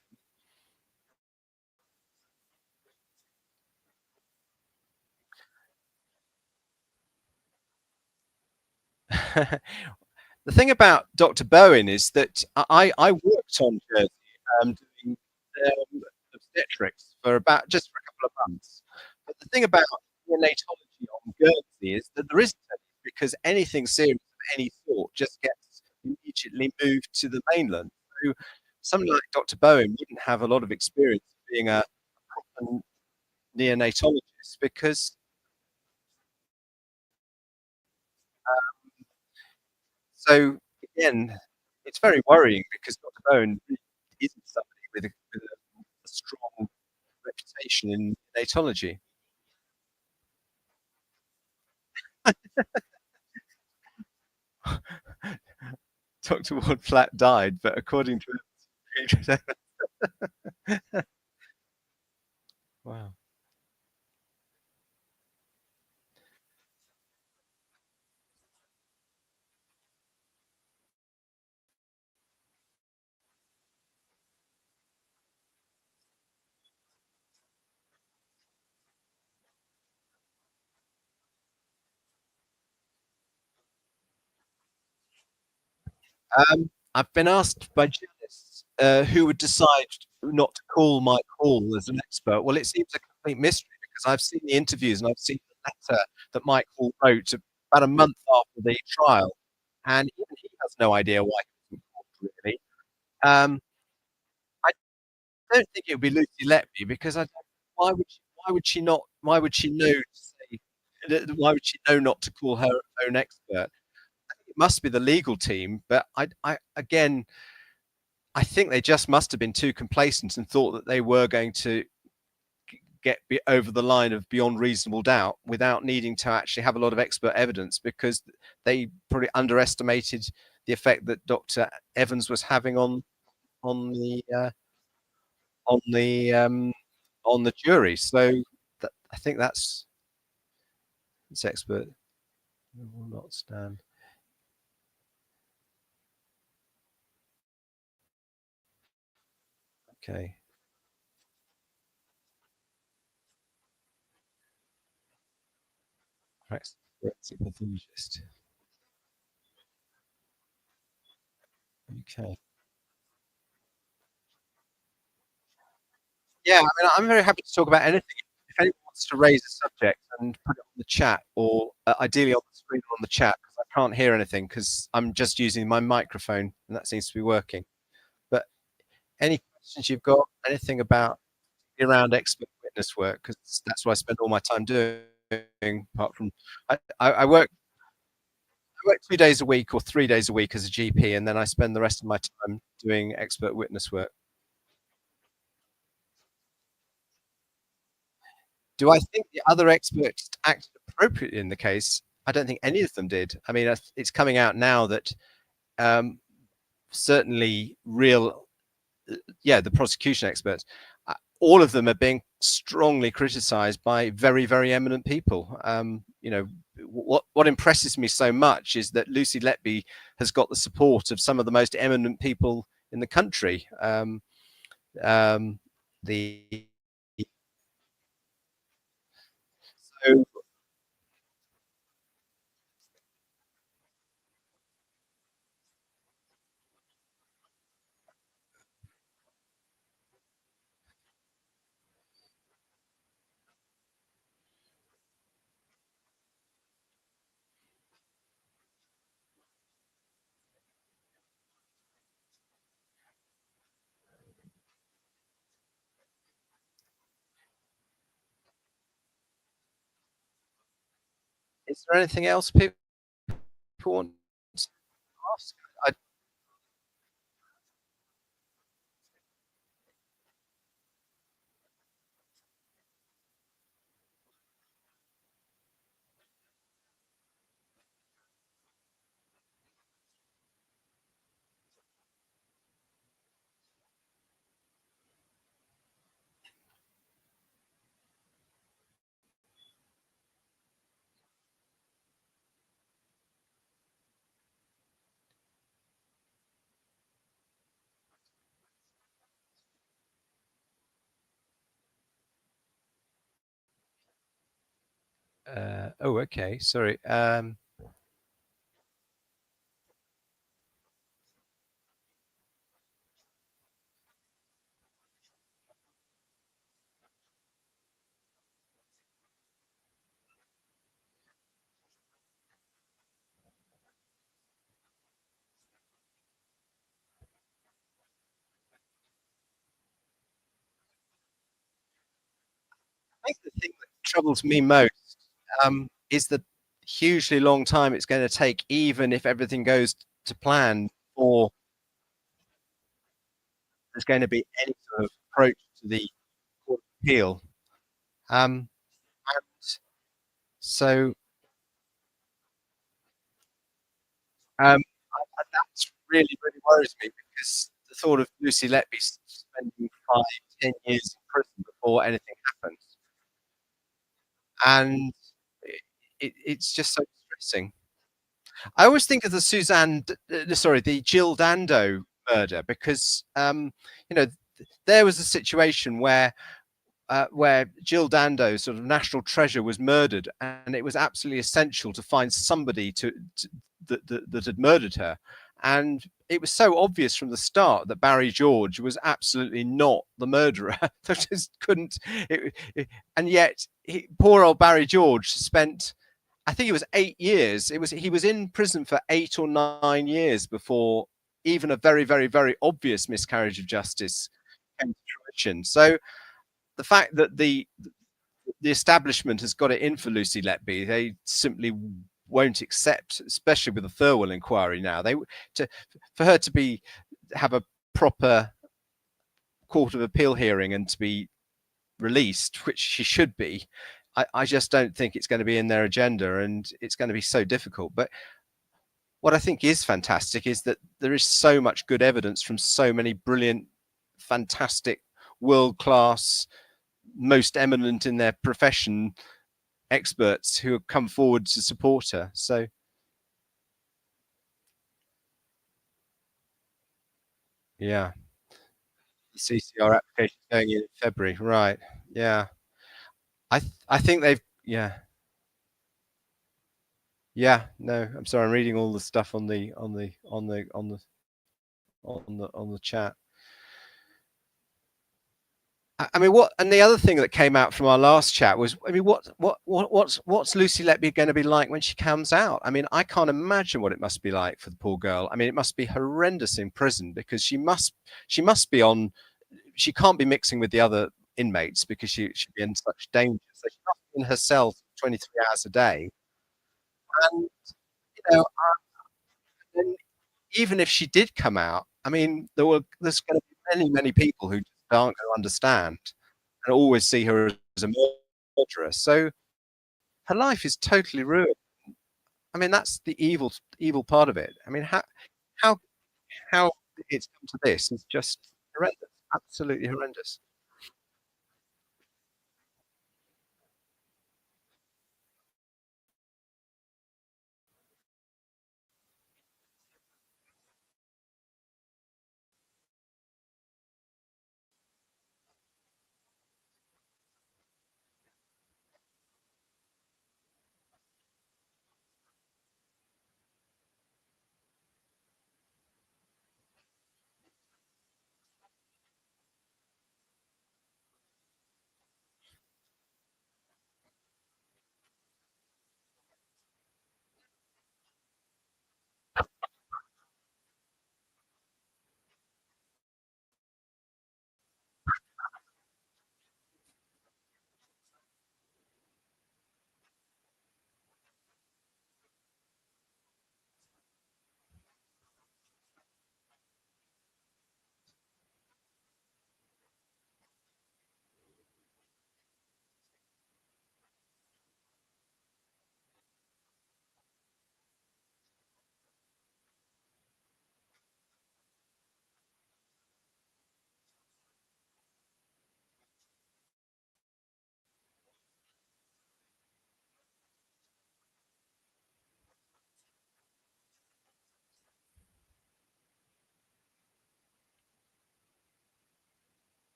him. The thing about Dr. Bowen is that I worked on Jersey doing obstetrics for just for a couple of months. But the thing about neonatology on Guernsey is that there isn't any, because anything serious of any sort just gets immediately moved to the mainland. So someone like Dr. Bowen wouldn't have a lot of experience being a proper neonatologist, because so again, it's very worrying because Dr. Bowen really isn't somebody with a strong reputation in neonatology. Dr. Ward Platt died, but according to wow. I've been asked by journalists who would decide not to call Mike Hall as an expert. Well, it seems a complete mystery because I've seen the interviews and I've seen the letter that Mike Hall wrote about a month after the trial, and even he has no idea why he wasn't called, really. Um, I don't think it would be Lucy Letby, because why would she not? Why would she know to say? Why would she know not to call her own expert? I think it must be the legal team, but again, I think they just must have been too complacent and thought that they were going to get over the line of beyond reasonable doubt without needing to actually have a lot of expert evidence, because they probably underestimated the effect that Dr. Evans was having on the on the on the jury. So I think that's expert will not stand. Okay. Forensic pathologist. Okay. Yeah, I mean, I'm very happy to talk about anything. If anyone wants to raise a subject and put it on the chat, or ideally on the screen or on the chat, because I can't hear anything because I'm just using my microphone and that seems to be working. But any questions you've got, anything about around expert witness work, because that's what I spend all my time doing. Apart from I work 2 days a week or 3 days a week as a GP, and then I spend the rest of my time doing expert witness work. Do I think the other experts acted appropriately in the case? I don't think any of them did. I mean, it's coming out now that certainly the prosecution experts, all of them are being strongly criticized by very, very eminent people. You know, what impresses me so much is that Lucy Letby has got the support of some of the most eminent people in the country. So is there anything else people want to ask? Oh, okay. Sorry. I think the thing that troubles me most is the hugely long time it's going to take, even if everything goes to plan, or there's going to be any sort of approach to the Court of Appeal. And so that's really, really worries me, because the thought of Lucy Letby spending 5, 10 years in prison before anything happens, and it's just so distressing. I always think of the Jill Dando murder, because you know, there was a situation where Jill Dando, sort of national treasure, was murdered, and it was absolutely essential to find somebody that had murdered her. And it was so obvious from the start that Barry George was absolutely not the murderer. They just couldn't. And yet, poor old Barry George spent, I think it was 8 years. He was in prison for 8 or 9 years before even a very, very, very obvious miscarriage of justice came to kitchen. So the fact that the establishment has got it in for Lucy Letby, they simply won't accept, especially with the Thirlwell inquiry now. For her to have a proper Court of Appeal hearing and to be released, which she should be, I just don't think it's going to be in their agenda, and it's going to be so difficult. But what I think is fantastic is that there is so much good evidence from so many brilliant, fantastic, world-class, most eminent in their profession experts who have come forward to support her. So yeah, CCR application going in February, right? Yeah, I think they've no, I'm sorry, I'm reading all the stuff on the chat. I mean, and the other thing that came out from our last chat was, I mean, what's Lucy Letby going to be like when she comes out? I mean, I can't imagine what it must be like for the poor girl. I mean, it must be horrendous in prison, because she must be on. She can't be mixing with the other inmates because she'd be in such danger. So she must be in her cell 23 hours a day. And you know, and even if she did come out, I mean, there's going to be many people who just aren't going to understand and always see her as a murderer. So her life is totally ruined. I mean, that's the evil part of it. I mean, how it's come to this is just horrendous, absolutely horrendous.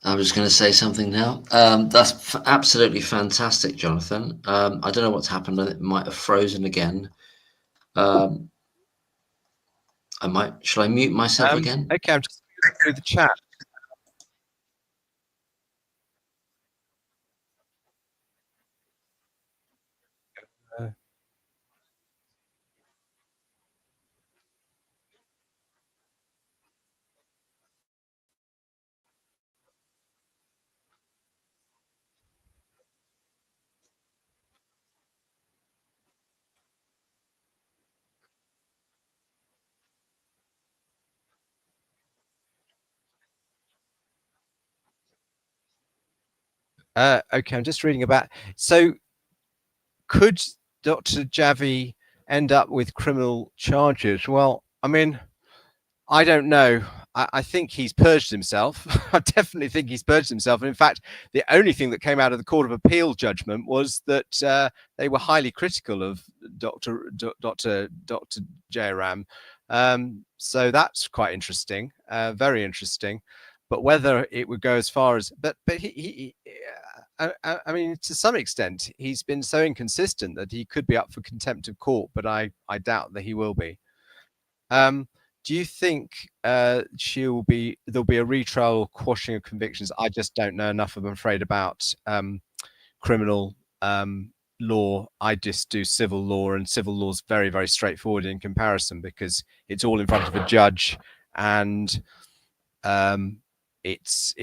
I was going to say something now. That's absolutely fantastic, Jonathan. I don't know what's happened. It might have frozen again. Shall I mute myself again? Okay, I'm just going through the chat. Okay, I'm just reading about. So, could Dr. Javi end up with criminal charges? Well, I mean, I don't know. I think he's purged himself. I definitely think he's purged himself. And in fact, the only thing that came out of the Court of Appeal judgment was that they were highly critical of Dr. Jairam. So that's quite interesting, very interesting. But whether it would go as far as, but I mean, to some extent, he's been so inconsistent that he could be up for contempt of court, but I doubt that he will be. Do you think there'll be a retrial or quashing of convictions? I just don't know enough, I'm afraid, about criminal law. I just do civil law, and civil law is very, very straightforward in comparison because it's all in front of a judge, and it's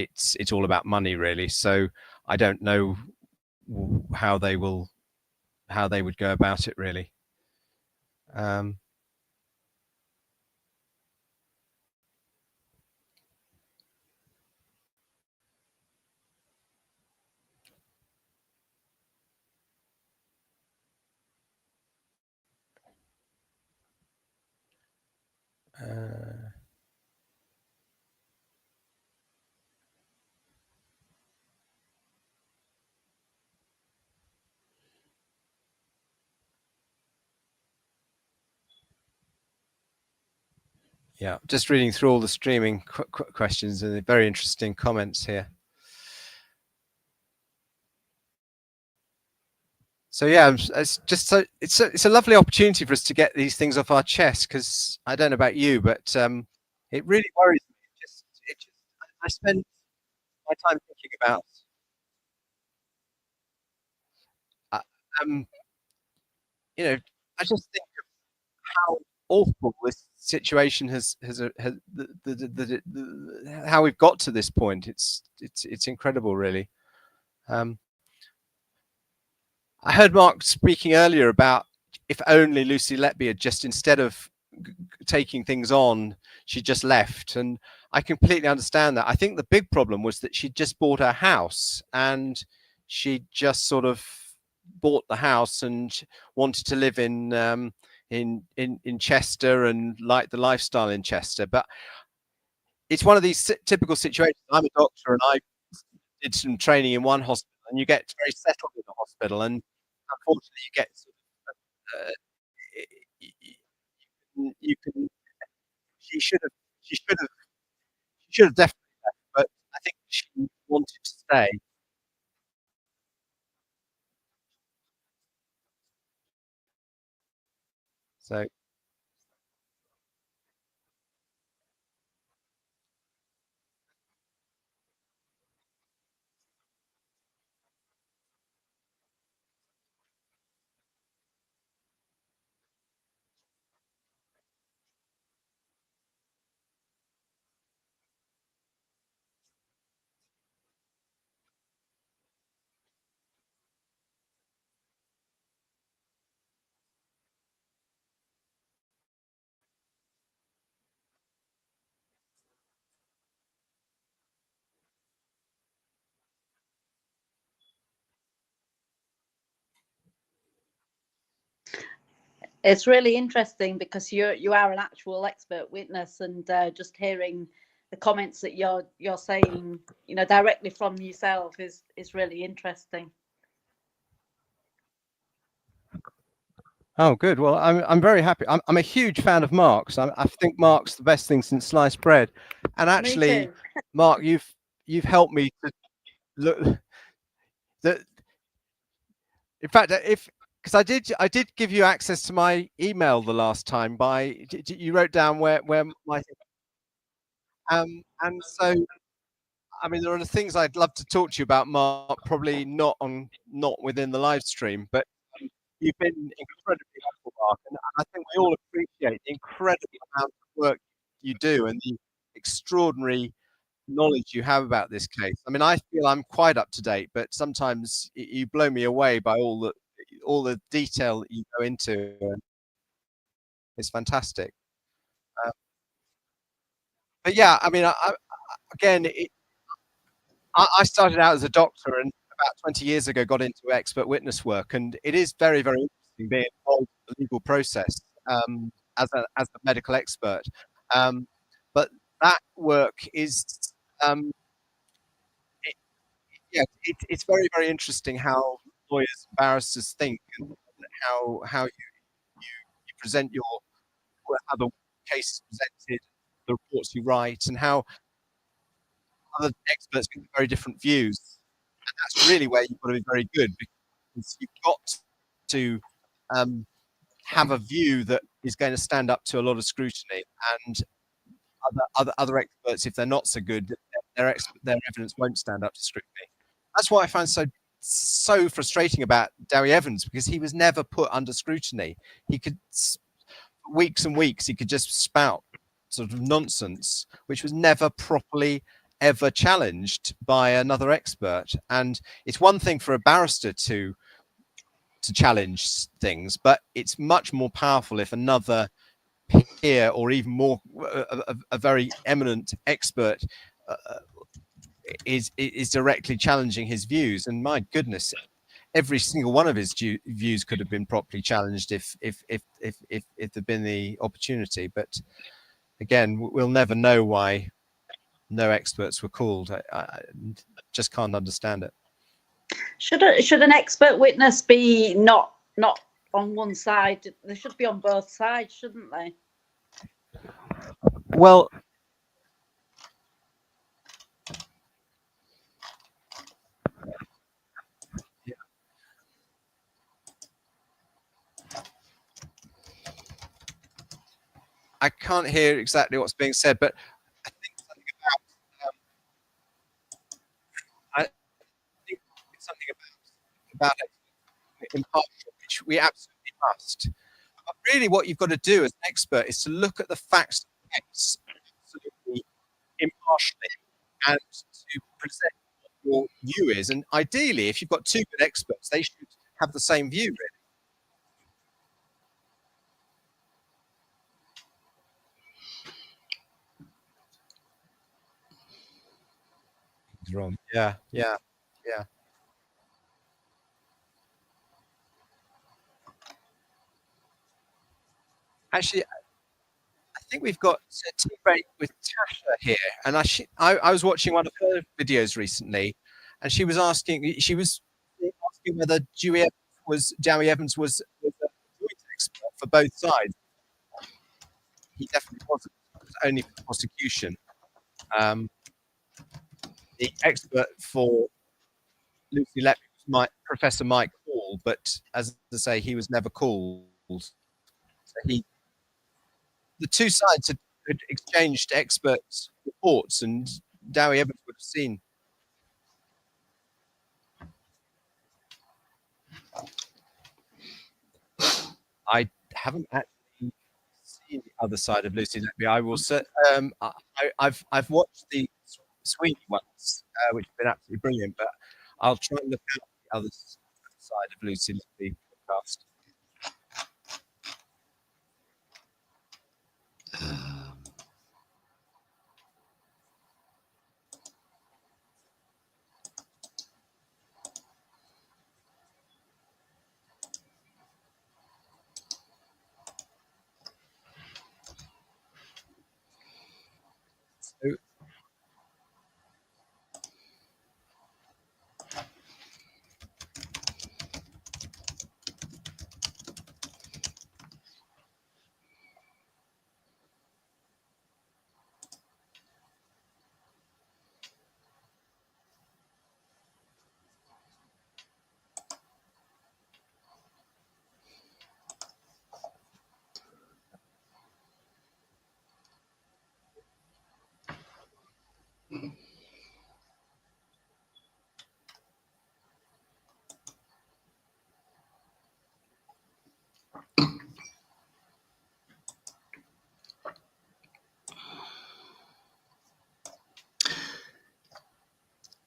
all about money, really. So I don't know how they would go about it, really. Yeah, just reading through all the streaming questions and the very interesting comments here. So yeah, it's just so it's a lovely opportunity for us to get these things off our chest, because I don't know about you, but it really worries me. I spend my time thinking about I just think of how awful this situation has how we've got to this point. It's incredible, really. I heard Mark speaking earlier about if only Lucy Letby had just, instead of taking things on, she just left. And I completely understand that. I think the big problem was that she just bought her house, and she just sort of bought the house and wanted to live in Chester and like the lifestyle in Chester. But it's one of these typical situations. I'm a doctor, and I did some training in one hospital, and you get very settled in the hospital, and unfortunately you get you can she should have definitely left, but I think she wanted to stay. So It's really interesting because you are an actual expert witness, and just hearing the comments that you're saying, directly from yourself is really interesting. oh, good. Well, I'm very happy. I'm a huge fan of Mark's. I think Mark's the best thing since sliced bread. And actually, Mark, you've helped me to look that. In fact, because I did give you access to my email the last time you wrote down where my and so I mean, there are things I'd love to talk to you about, Mark. Probably not within the live stream, but you've been incredibly helpful, Mark, and I think we all appreciate the incredible amount of work you do and the extraordinary knowledge you have about this case. I mean, I feel I'm quite up to date, but sometimes you blow me away by all the detail that you go into. And it's fantastic. But yeah, I mean, again, I started out as a doctor, and about 20 years ago got into expert witness work, and it is very, very interesting being involved in the legal process as a medical expert. But that work is, it's very, very interesting how lawyers and barristers think, and how you present how the case is presented, the reports you write, and how other experts can have very different views. And that's really where you've got to be very good, because you've got to have a view that is going to stand up to a lot of scrutiny, and other experts, if they're not so good, their evidence won't stand up to scrutiny. That's what I find so frustrating about Dowie Evans, because he was never put under scrutiny. He could, weeks and weeks, he could just spout sort of nonsense, which was never properly ever challenged by another expert. And it's one thing for a barrister to challenge things, but it's much more powerful if another peer, or even more a very eminent expert is directly challenging his views. And my goodness, every single one of his views could have been properly challenged if there'd been the opportunity. But again, we'll never know why no experts were called. I just can't understand it. Should an expert witness be not on one side? They should be on both sides, shouldn't they? Well, yeah. I can't hear exactly what's being said, but I think something about impartial, which we absolutely must. But really, what you've got to do as an expert is to look at the facts of the case absolutely impartially, and to present what your view is. And ideally, if you've got two good experts, they should have the same view, really. Wrong. Yeah. Actually, I think we've got a tea break with Tasha here, and I was watching one of her videos recently, and she was asking whether Dowie Evans was a joint expert for both sides. He definitely wasn't. It was only for the prosecution. The expert for Lucy Letby was Professor Mike Hall, but as I say, he was never called. So the two sides had exchanged expert reports, and Dowie Evans would have seen. I haven't actually seen the other side of Lucy Letby. I will say, I've watched the Sweeney ones, which have been absolutely brilliant, but I'll try and look at the other side of Lucy Letby podcast. So,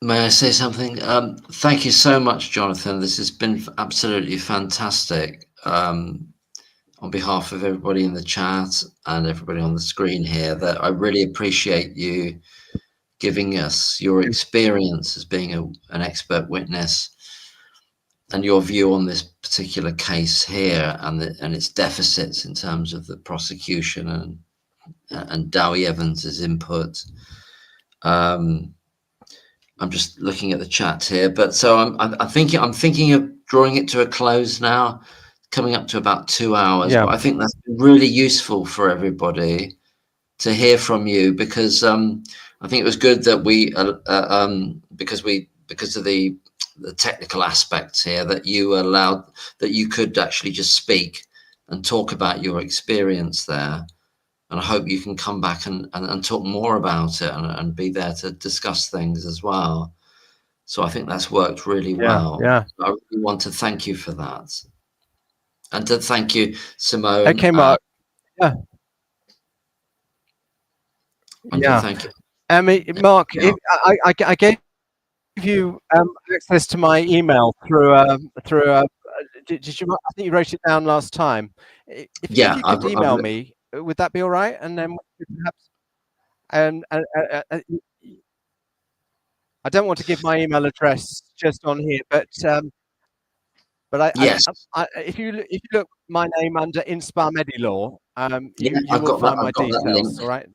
May I say something? Thank you so much, Jonathan. This has been absolutely fantastic. On behalf of everybody in the chat and everybody on the screen here, that I really appreciate you giving us your experience as being an expert witness and your view on this particular case here and its deficits in terms of the prosecution and Dowie Evans's input. I'm just looking at the chat here, but so I'm thinking of drawing it to a close now, coming up to about 2 hours. Yeah. But I think that's been really useful for everybody to hear from you, because I think it was good that we because of the technical aspects here, that you allowed that you could actually just speak and talk about your experience there. And I hope you can come back and talk more about it and be there to discuss things as well. So I think that's worked really well. Yeah. I really want to thank you for that. And to thank you, Simone. Okay, Mark. Yeah. And to thank you. I mean, Mark, if I gave you access to my email through did you? I think you wrote it down last time. If you could email me, would that be all right? And then perhaps I don't want to give my email address just on here, but yes. If you look my name under Inspire Medilaw, you will find my details. All right.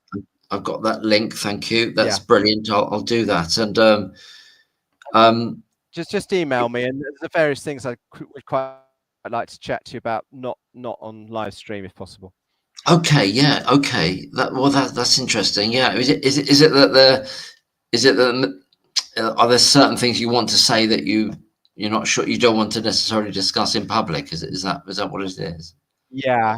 I've got that link. Thank you. That's brilliant. I'll do that. And just email me, and there's various things I would quite like to chat to you about, not on live stream if possible. Okay. Yeah. Okay. That's interesting. Yeah. Is it that are there certain things you want to say that you're not sure, you don't want to necessarily discuss in public? Is that what it is? Yeah,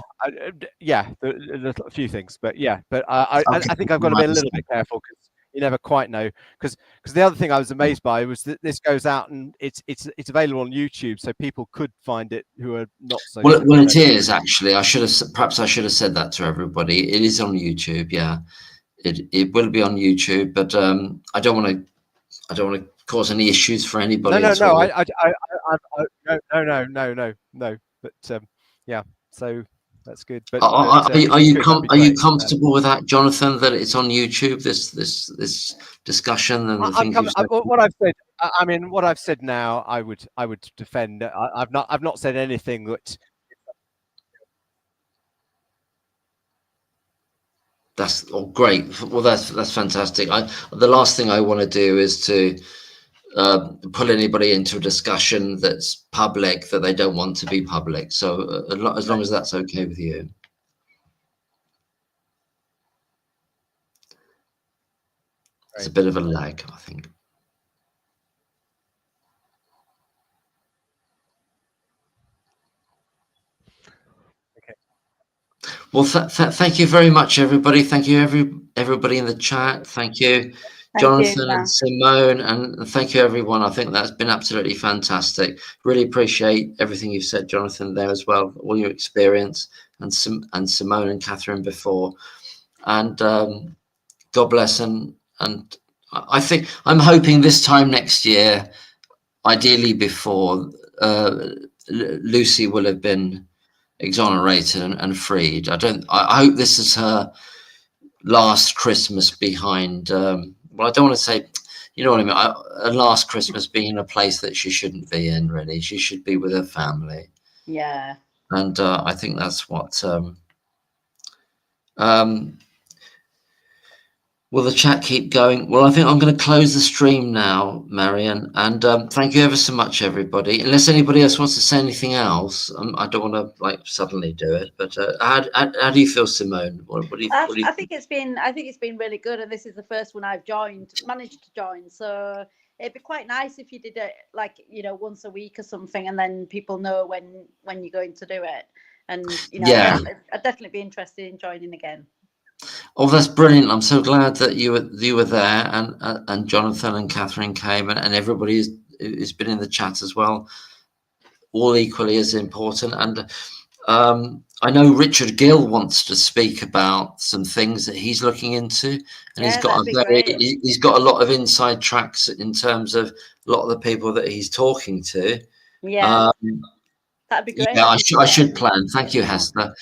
there's a few things, but I think I've got to be a little bit careful because you never quite know. Because the other thing I was amazed by was that this goes out and it's available on YouTube, so people could find it who are not so. Well, it is actually. I should have said that to everybody. It is on YouTube. Yeah, it will be on YouTube, but I don't want to cause any issues for anybody. No. But yeah. So that's good. But are you comfortable with that, Jonathan? That it's on YouTube, this discussion and the things you've said? What I've said. I mean, what I've said now, I would defend. I've not said anything that. That's great. Well, that's fantastic. The last thing I want to do is to pull anybody into a discussion that's public that they don't want to be public. So as long as that's okay with you. It's a bit of a lag, I think. Okay. Well, thank you very much, everybody. Thank you, everybody in the chat. Thank you. Jonathan and Simone, and thank you, everyone. I think that's been absolutely fantastic. Really appreciate everything you've said, Jonathan, there as well, all your experience, and Simone and Catherine before. And God bless. And I think I'm hoping this time next year, ideally before, Lucy will have been exonerated and freed. I hope this is her last Christmas behind. Well, I don't want to say, you know what I mean. A last Christmas being in a place that she shouldn't be in. Really, she should be with her family. Yeah. And I think that's what. Will the chat keep going? Well, I think I'm going to close the stream now, Marion. And thank you ever so much, everybody. Unless anybody else wants to say anything else, I don't want to suddenly do it. But how do you feel, Simone? What do you I think it's been really good, and this is the first one I've managed to join. So it'd be quite nice if you did it once a week or something, and then people know when you're going to do it. And I'd definitely be interested in joining again. Oh, that's brilliant! I'm so glad that you were there, and Jonathan and Catherine came, and everybody who's been in the chat as well. All equally as important. And I know Richard Gill wants to speak about some things that he's looking into, and he's got a lot of inside tracks in terms of a lot of the people that he's talking to. Yeah, that'd be great. Yeah, I should plan. Thank you, Hester.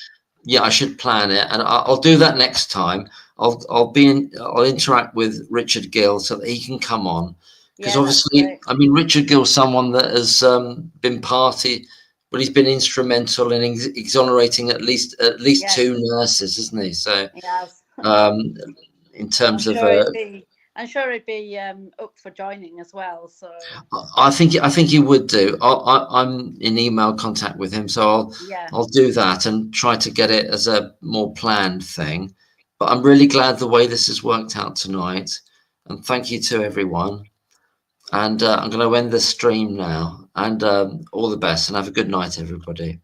Yeah, I should plan it, and I'll do that next time. I'll interact with Richard Gill so that he can come on, because obviously, I mean, Richard Gill's someone that has been he's been instrumental in exonerating at least two nurses, isn't he? So, in terms I'm sure he'd be up for joining as well. So I think he would do. I'm in email contact with him, so I'll do that and try to get it as a more planned thing. But I'm really glad the way this has worked out tonight, and thank you to everyone. And I'm going to end the stream now. And all the best, and have a good night, everybody.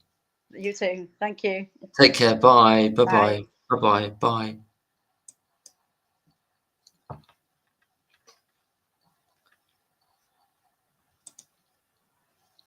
You too. Thank you. Take care. Bye. Bye. Bye. Bye. Bye. Bye.